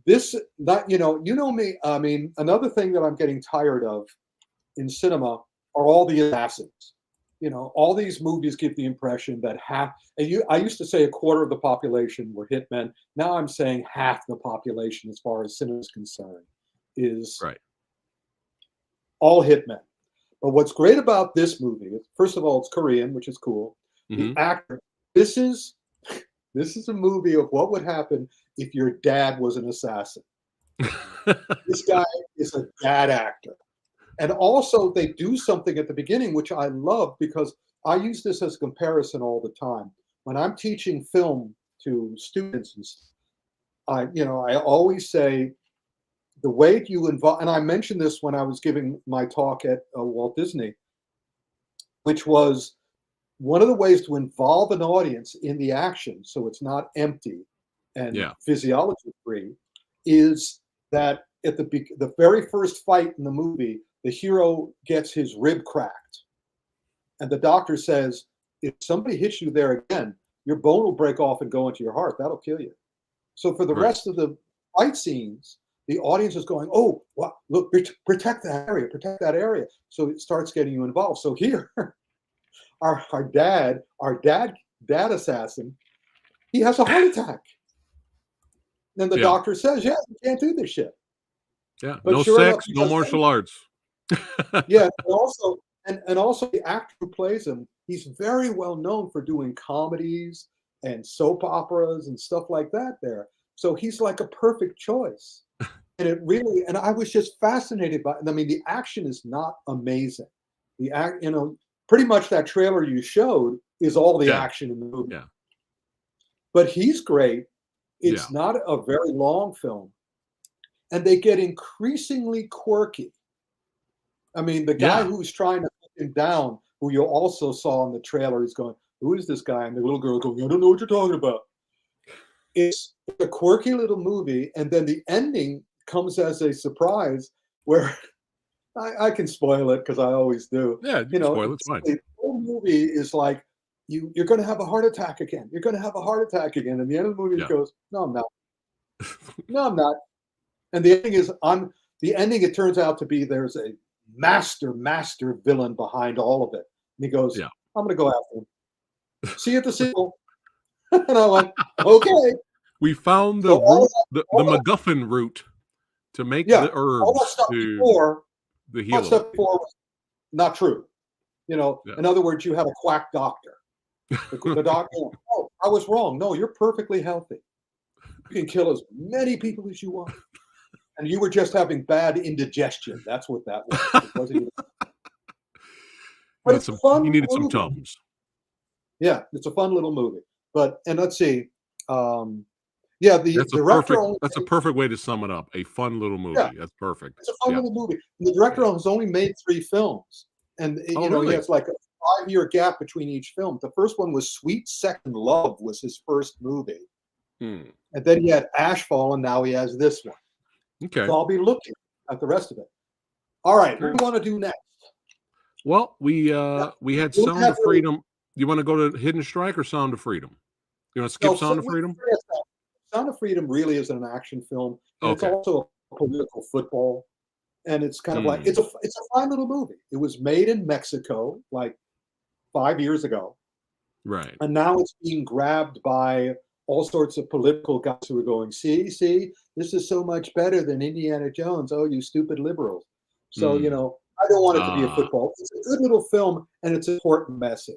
You know me. I mean, another thing that I'm getting tired of in cinema are all the assassins. All these movies give the impression that I used to say a quarter of the population were hitmen. Now I'm saying half the population, as far as cinema is concerned, is all hitmen. But what's great about this movie is, first of all, it's Korean, which is cool. The actor. This is a movie of what would happen if your dad was an assassin. This guy is a dad actor. And also, they do something at the beginning, which I love, because I use this as a comparison all the time. When I'm teaching film to students, I always say the way you involve, and I mentioned this when I was giving my talk at Walt Disney, which was one of the ways to involve an audience in the action, so it's not empty and physiology free, is that at the very first fight in the movie, the hero gets his rib cracked. And the doctor says, if somebody hits you there again, your bone will break off and go into your heart. That'll kill you. So for the rest of the fight scenes, the audience is going, oh, well, look, protect that area. So it starts getting you involved. So here, our dad assassin, he has a heart attack. Then the doctor says, yeah, you can't do this shit. Yeah, but no sure sex, enough, no martial arts. Yeah, and also the actor who plays him, he's very well known for doing comedies and soap operas and stuff like that there. So he's like a perfect choice. And I was just fascinated by it. I mean, the action is not amazing. Pretty much that trailer you showed is all the action in the movie. Yeah. But he's great. It's not a very long film. And they get increasingly quirky. I mean, the guy who's trying to put him down, who you also saw in the trailer, is going, who is this guy? And the little girl going, I don't know what you're talking about. It's a quirky little movie. And then the ending comes as a surprise where I can spoil it because I always do. Yeah, spoil it's fine. The whole movie is like, you're going to have a heart attack again. You're going to have a heart attack again. And the end of the movie goes, no, I'm not. No, I'm not. And the ending, it turns out to be there's a master villain behind all of it. And he goes, I'm going to go after him. See you at the sequel. And I went, okay. We found the MacGuffin route to make the herbs all that stuff to before, the healer. All that stuff before was not true. In other words, you have a quack doctor. The doctor, I was wrong. No, you're perfectly healthy. You can kill as many people as you want. And you were just having bad indigestion. That's what that was. It wasn't even... But it's fun. He needed some movie. Tums. Yeah, it's a fun little movie. But and let's see. Yeah, the director. That's a perfect way to sum it up. A fun little movie. Yeah. That's perfect. It's a fun little movie. The director has only made 3 films, and really? he has like a 5-year gap between each film. The first one was Sweet Second Love, was his first movie, and then he had Ashfall, and now he has this one. Okay. So I'll be looking at the rest of it. All right, what do you want to do next? Well, we had Sound of Freedom. You want to go to Hidden Strike or Sound of Freedom? You want to skip Sound of Freedom? Sound of Freedom really is an action film. And It's also a political football, and it's kind of like it's a fine little movie. It was made in Mexico like 5 years ago, right? And now it's being grabbed by all sorts of political guys who are going, see, this is so much better than Indiana Jones. Oh, you stupid liberals. So I don't want it to be a football. It's a good little film, and it's an important message.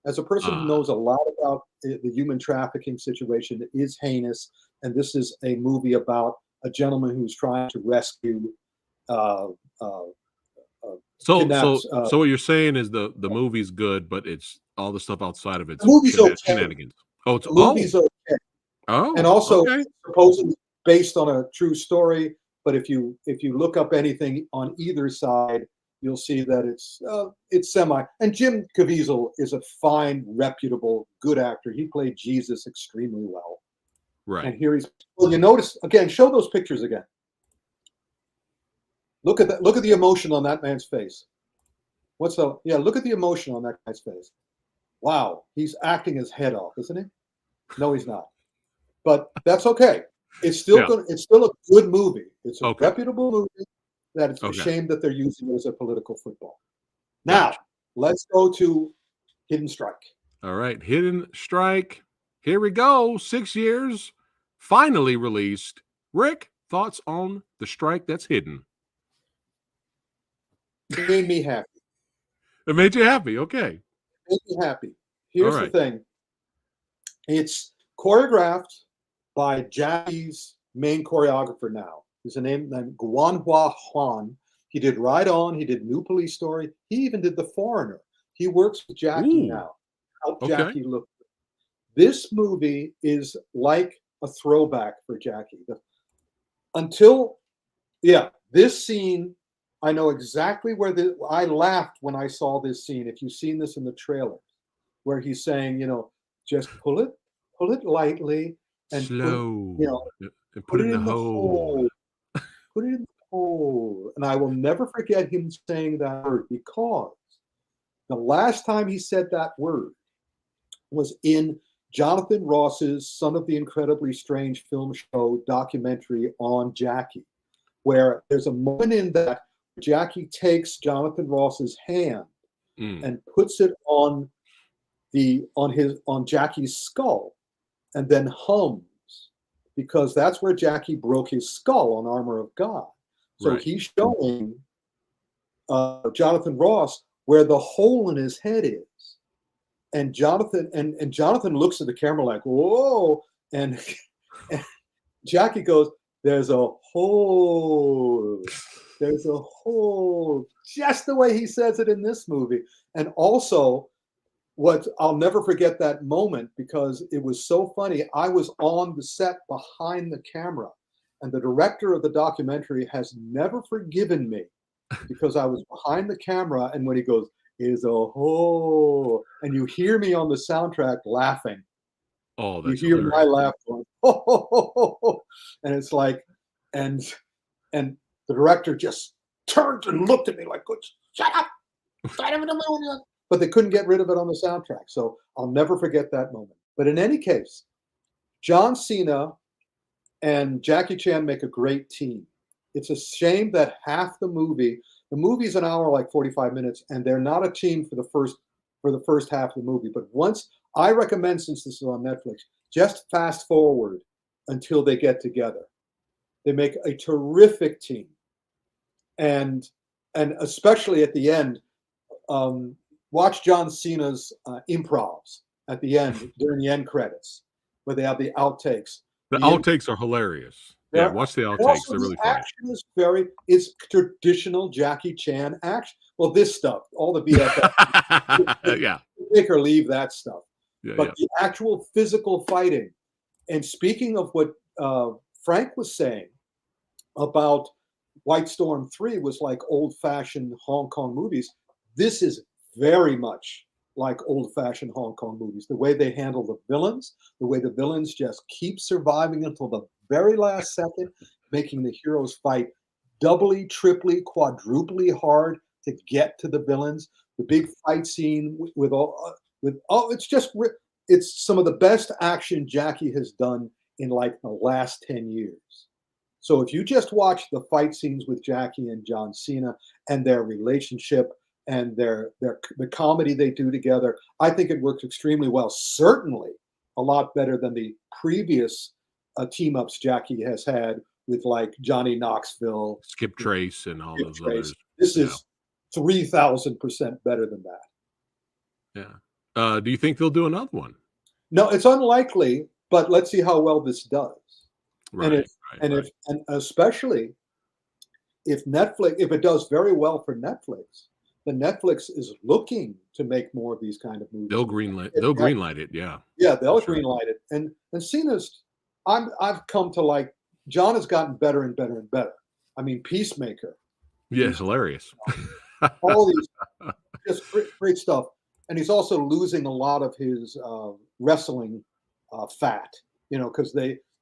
As a person who knows a lot about the human trafficking situation, it is heinous, and this is a movie about a gentleman who's trying to rescue. So what you're saying is the movie's good, but it's all the stuff outside of it. The movie's okay. Shenanigans. The movie's okay. Oh, and also supposedly based on a true story. But if you look up anything on either side, you'll see that it's semi. And Jim Caviezel is a fine, reputable, good actor. He played Jesus extremely well. Right. And here he's. Well, you notice again. Show those pictures again. Look at that. Look at the emotion on that man's face. Look at the emotion on that guy's face. Wow, he's acting his head off, isn't he? No, he's not. But that's okay. It's still It's still a good movie. It's a reputable movie. That it's a shame that they're using it as a political football. Now, let's go to Hidden Strike. All right, Hidden Strike. Here we go. 6 years, finally released. Rick, thoughts on the strike that's hidden? It made me happy. It made you happy. Okay. It made me happy. Here's the thing. It's choreographed by Jackie's main choreographer now. There's a name named Guanhua Huan. He did Ride On. He did New Police Story. He even did The Foreigner. He works with Jackie now. Help Jackie look. This movie is like a throwback for Jackie. This scene, I know exactly where I laughed when I saw this scene. If you've seen this in the trailer, where he's saying, just pull it lightly and slow, put it in the hole. Put it in the hole. And I will never forget him saying that word, because the last time he said that word was in Jonathan Ross's Son of the Incredibly Strange Film Show documentary on Jackie, where there's a moment in that Jackie takes Jonathan Ross's hand and puts it on Jackie's skull and then hums, because that's where Jackie broke his skull on Armor of God. So he's showing Jonathan Ross where the hole in his head is. And Jonathan looks at the camera like, whoa, and Jackie goes, there's a hole. There's a hole. Just the way he says it in this movie. And also, I'll never forget that moment, because it was so funny. I was on the set behind the camera, and the director of the documentary has never forgiven me because I was behind the camera, and when he goes, is a hole, and you hear me on the soundtrack laughing. Oh, that's you hear hilarious. my laugh going, oh, and it's like, and the director just turned and looked at me like, shut up. But they couldn't get rid of it on the soundtrack. So I'll never forget that moment. But in any case, John Cena and Jackie Chan make a great team. It's a shame that half the movie's an hour, like 45 minutes, and they're not a team for the first half of the movie. But once, I recommend, since this is on Netflix, just fast forward until they get together. They make a terrific team. And especially at the end, watch John Cena's improvs at the end, during the end credits, where they have the outtakes. The outtakes are hilarious. Yeah, watch the outtakes. Also, They're the really funny. action is it's traditional Jackie Chan action. Well, this stuff, all the VFX, Yeah. make or leave that stuff. Yeah, But yeah. the actual physical fighting. And speaking of what Frank was saying about White Storm 3 was like old-fashioned Hong Kong movies, this is very much like old-fashioned Hong Kong movies. The way they handle the villains, the way the villains just keep surviving until the very last second, making the heroes fight doubly, triply, quadruply hard to get to the villains. The big fight scene it's some of the best action Jackie has done in like the last 10 years. So if you just watch the fight scenes with Jackie and John Cena and their relationship and the comedy they do together, I think it works extremely well. Certainly a lot better than the previous team-ups Jackie has had with like Johnny Knoxville, Skip Trace, and all those others. This is 3,000% better than that. Yeah. Do you think they'll do another one? No, it's unlikely, but let's see how well this does. Right. And especially if it does very well for Netflix, then Netflix is looking to make more of these kind of movies. They'll greenlight it. Yeah. Yeah, they'll greenlight it. And Cena's, I've come to like, John has gotten better and better and better. I mean, Peacemaker. Yeah, hilarious. All these just great stuff. And he's also losing a lot of his wrestling fat, because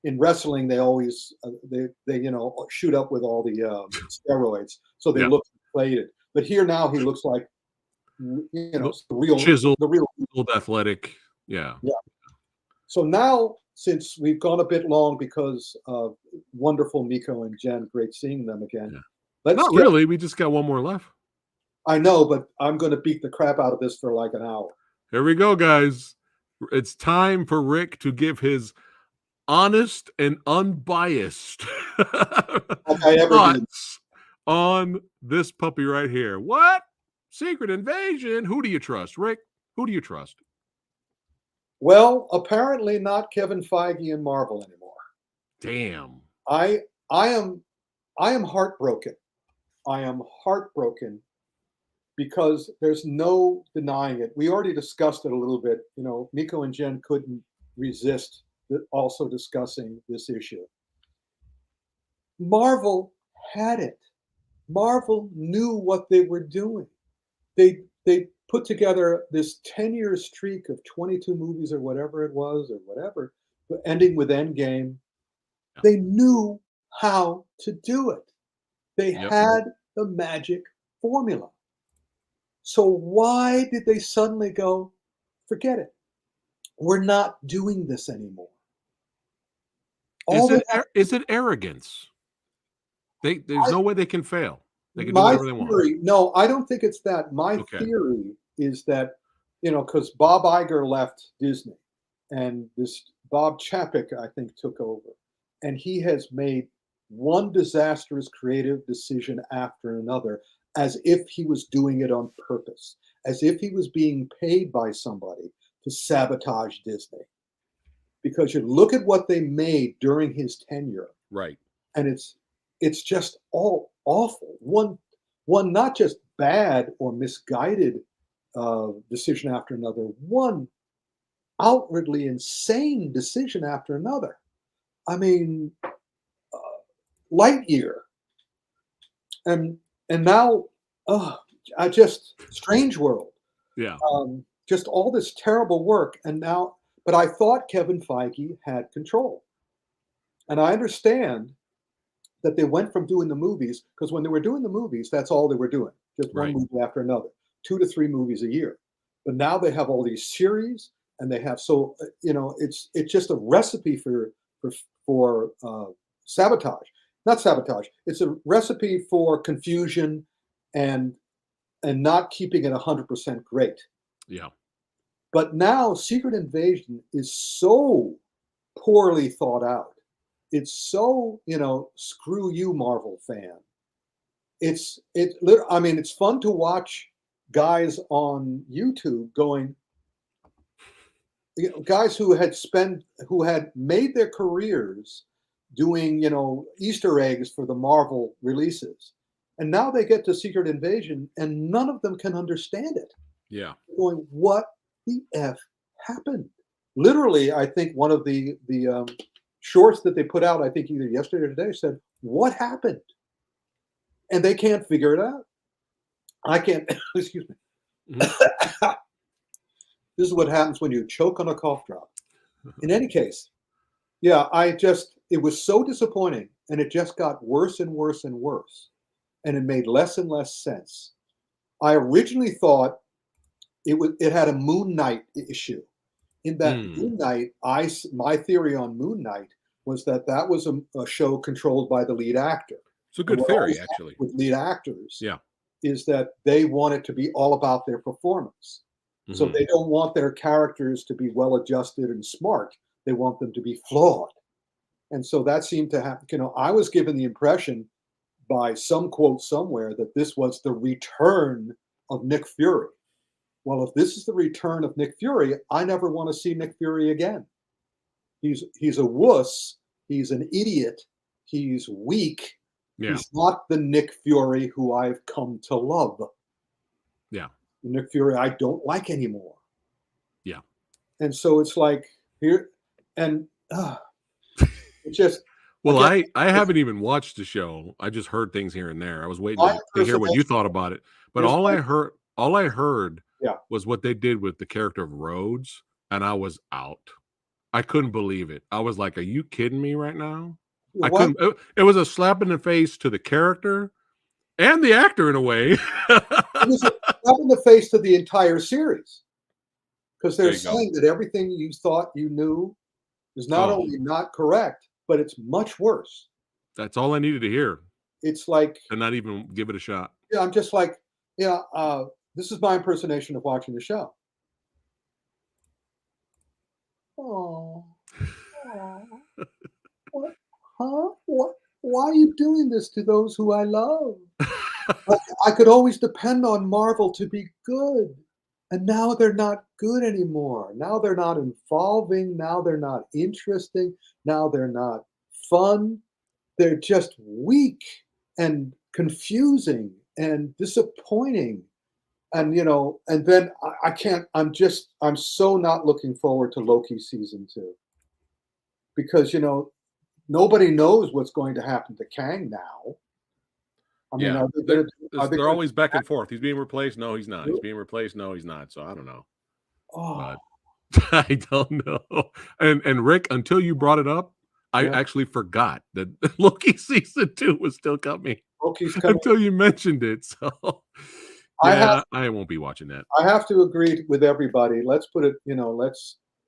in wrestling they always they shoot up with all the steroids, so they look inflated. But here now he looks like the real chiseled, the real athletic. Yeah. So now, since we've gone a bit long because of wonderful Miko and Jen, great seeing them again. Yeah. Not really. We just got one more left. I know, but I'm going to beat the crap out of this for like an hour. Here we go, guys. It's time for Rick to give his honest and unbiased thoughts on this puppy right here. What? Secret Invasion? Who do you trust, Rick? Who do you trust? Well, apparently not Kevin Feige and Marvel anymore. Damn. I am heartbroken. I am heartbroken because there's no denying it. We already discussed it a little bit. Miko and Jen couldn't resist also discussing this issue. Marvel had it. Marvel knew what they were doing. They put together this 10-year streak of 22 movies or whatever it was, ending with Endgame. They knew how to do it. They had the magic formula. So why did they suddenly go, forget it? We're not doing this anymore. Is it arrogance? There's no way they can fail. They can do whatever they want. No, I don't think it's that. My theory is that, because Bob Iger left Disney and this Bob Chapek, I think, took over. And he has made one disastrous creative decision after another, as if he was doing it on purpose, as if he was being paid by somebody to sabotage Disney. Because you look at what they made during his tenure, right? And it's just all awful. One not just bad or misguided decision after another. One outwardly insane decision after another. I mean, Lightyear, and now, I just Strange World. Yeah. Just all this terrible work, and now. But I thought Kevin Feige had control. And I understand that they went from doing the movies, because when they were doing the movies, that's all they were doing. Just one movie after another, 2 to 3 movies a year. But now they have all these series, and they have it's just a recipe for sabotage. Not sabotage. It's a recipe for confusion and not keeping it 100% great. Yeah. But now Secret Invasion is so poorly thought out. It's so, screw you, Marvel fan. It's fun to watch guys on YouTube going, guys who had made their careers doing, Easter eggs for the Marvel releases. And now they get to Secret Invasion and none of them can understand it. Yeah. Going, what the F happened? Literally, I think one of the shorts that they put out, I think either yesterday or today, said, what happened? And they can't figure it out. I can't, excuse me. Mm-hmm. This is what happens when you choke on a cough drop. In any case, yeah, it was so disappointing and it just got worse and worse and worse. And it made less and less sense. I originally thought it had a Moon Knight issue. In that Moon Knight, my theory on Moon Knight was that was a show controlled by the lead actor. It's a good theory, actually. With lead actors, yeah, is that they want it to be all about their performance. Mm-hmm. So they don't want their characters to be well-adjusted and smart. They want them to be flawed. And so that seemed to happen. I was given the impression by some quote somewhere that this was the return of Nick Fury. Well, if this is the return of Nick Fury, I never want to see Nick Fury again. He's a wuss. He's an idiot. He's weak. Yeah. He's not the Nick Fury who I've come to love. Yeah. The Nick Fury I don't like anymore. Yeah. And so it's like here and it's just. Well, I haven't even watched the show. I just heard things here and there. I was waiting to hear what you thought about it. But all I heard was what they did with the character of Rhodes, and I was out. I couldn't believe it. I was like, "Are you kidding me right now?" I couldn't. It was a slap in the face to the character and the actor in a way. It was a slap in the face to the entire series because they're saying that everything you thought you knew is not only not correct, but it's much worse. That's all I needed to hear. It's like, and not even give it a shot. Yeah, I'm just like, this is my impersonation of watching the show. Oh, what? Huh? What? Why are you doing this to those who I love? I could always depend on Marvel to be good. And now they're not good anymore. Now they're not involving. Now they're not interesting. Now they're not fun. They're just weak and confusing and disappointing. And, and then I can't, I'm so not looking forward to Loki season 2. Because, nobody knows what's going to happen to Kang now. I mean, they're always back and forth. He's being replaced. No, he's not. He's being replaced. No, he's not. So I don't know. Oh. But I don't know. And Rick, until you brought it up, I actually forgot that Loki season 2 was still coming. Loki's coming until you mentioned it. So I won't be watching that. I have to agree with everybody. Let's put it.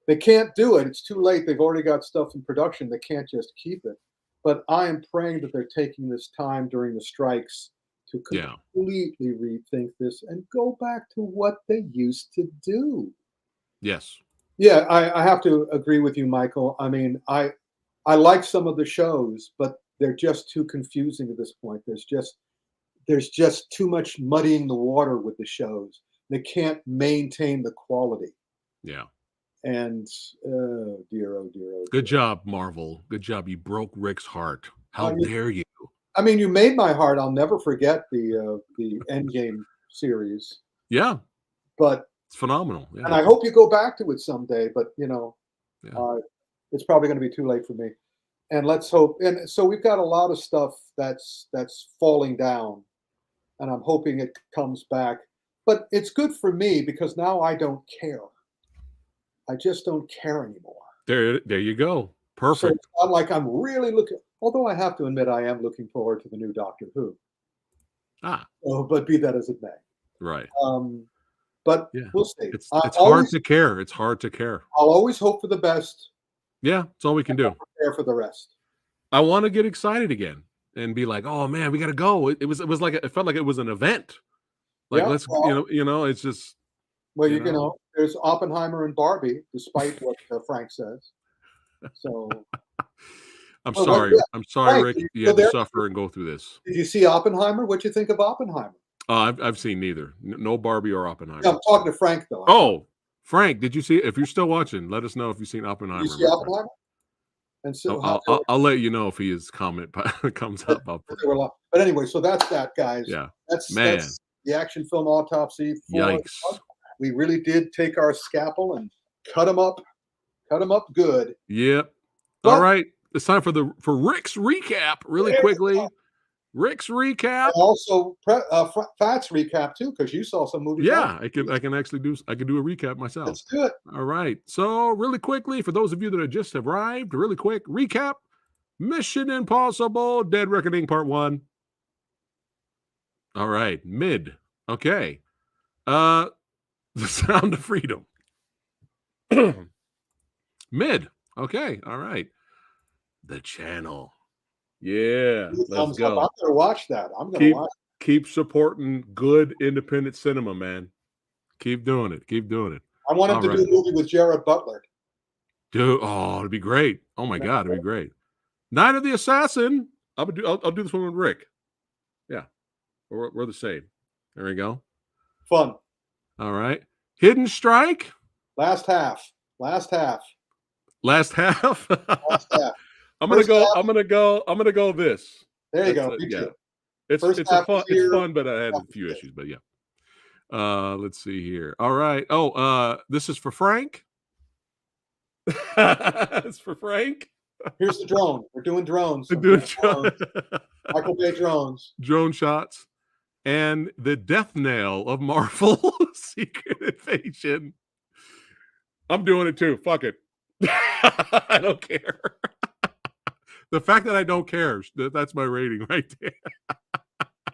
They can't do it. It's too late. They've already got stuff in production. They can't just keep it. But I am praying that they're taking this time during the strikes to completely rethink this and go back to what they used to do. Yes. Yeah, I have to agree with you, Michael. I mean, I like some of the shows, but they're just too confusing at this point. There's just too much muddying the water with the shows. They can't maintain the quality. Yeah. And oh dear. Good job, Marvel. Good job. You broke Rick's heart. How dare you? I mean, you made my heart. I'll never forget the Endgame series. Yeah, but it's phenomenal. Yeah. And I hope you go back to it someday. But it's probably going to be too late for me. And let's hope. And so we've got a lot of stuff that's falling down, and I'm hoping it comes back. But it's good for me because now I don't care. I just don't care anymore. There you go. Perfect. So I'm like, I'm really looking, although I have to admit I am looking forward to the new Doctor Who. But be that as it may. Right. But we'll see. It's hard to care. It's hard to care. I'll always hope for the best. Yeah, that's all we can do. Prepare for the rest. I want to get excited again and be like, oh man, we got to go. It was like it felt like it was an event. Like it's just. Well, there's Oppenheimer and Barbie, despite what Frank says. So, I'm sorry, Frank, Rick. You had to suffer and go through this. Did you see Oppenheimer? What'd you think of Oppenheimer? I've seen neither. No Barbie or Oppenheimer. Yeah, I'm talking to Frank though. Oh, Frank, did you see? If you're still watching, let us know if you've seen Oppenheimer. You see Oppenheimer? And so I'll let you know if his comment comes up. But anyway, so that's that, guys. Yeah. That's Man. the action film Autopsy. Yikes. We really did take our scalpel and cut them up good. Yep. All right. It's time for Rick's recap really quickly. Rick's recap. And also Phat's recap too, because you saw some movies. Yeah, I can actually do a recap myself. Let's do it. All right. So really quickly, for those of you that have just arrived, really quick recap. Mission Impossible Dead Reckoning Part 1. All right. Mid. Okay. The Sound of Freedom. Mid. Okay. All right. The Channel. Yeah. Let's go. I'm gonna watch that. I'm gonna watch. Keep supporting good independent cinema, man. Keep doing it. Keep doing it. I want him to do a movie with Jared Butler. Dude, it'd be great. Oh my God, it'd be great. Night of the Assassin. I'll do this one with Rick. Yeah. We're the same. There we go. Fun. All right. Hidden Strike. Last half. Last half. Last half. I'm gonna go this. There you go. Me too. It's fun, but I had a few issues, but yeah. Let's see here. All right. Oh, this is for Frank. It's for Frank. Here's the drone. We're doing drones. Michael Bay drones. Drone shots. And the death knell of Marvel Secret Invasion. I'm doing it too. Fuck it. I don't care. The fact that I don't care, that's my rating right there.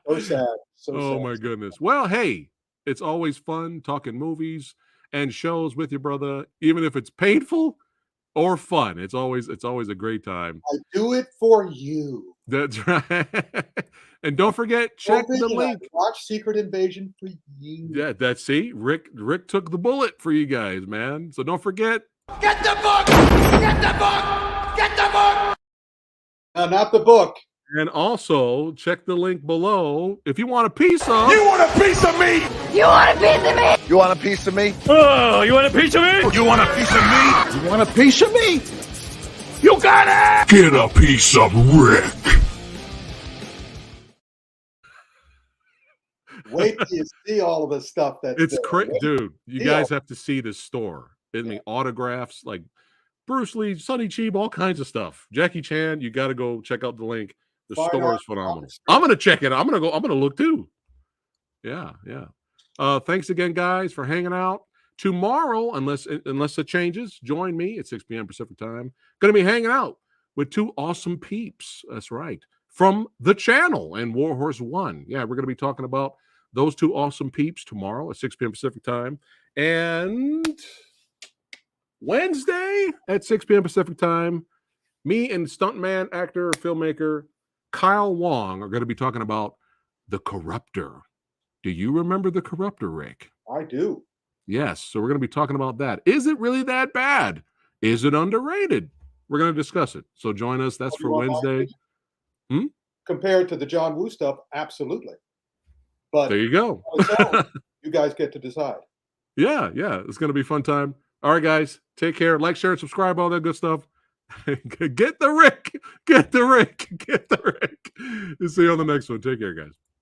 So sad. Oh my goodness. Well, hey, it's always fun talking movies and shows with your brother, even if it's painful or fun. It's always a great time. I do it for you. That's right. And don't forget, check the link. Watch Secret Invasion for you. Yeah, Rick took the bullet for you guys, man. So don't forget. Get the book! Get the book! Get the book! No, not the book. And also check the link below if you want a piece of. You want a piece of me? You want a piece of me? You want a piece of me? Oh, you want a piece of me? You want a piece of me? You want a piece of me? You got it! Get a piece of Rick. Wait till you see all of the stuff It's crazy, dude. You guys have to see this store. I mean, autographs like Bruce Lee, Sonny Cheeb, all kinds of stuff. Jackie Chan, you got to go check out the link. The store is phenomenal. I'm gonna check it. I'm gonna look too. Yeah. Thanks again, guys, for hanging out. Tomorrow, unless it changes, join me at 6 p.m. Pacific time. Gonna be hanging out with two awesome peeps. That's right, from the channel and Warhorse One. Yeah, we're gonna be talking about those two awesome peeps tomorrow at 6 p.m. Pacific time, and Wednesday at 6 p.m. Pacific time. Me and stuntman, actor, filmmaker Kyle Wong are going to be talking about The Corruptor. Do you remember The Corruptor, Rick? I do. Yes. So we're going to be talking about that. Is it really that bad? Is it underrated? We're going to discuss it. So join us. That's for Wednesday. Compared to the John Woo stuff, absolutely. But there you go. You guys get to decide. Yeah. It's going to be a fun time. All right, guys. Take care. Like, share, and subscribe. All that good stuff. Get the Rick. See you on the next one. Take care, guys.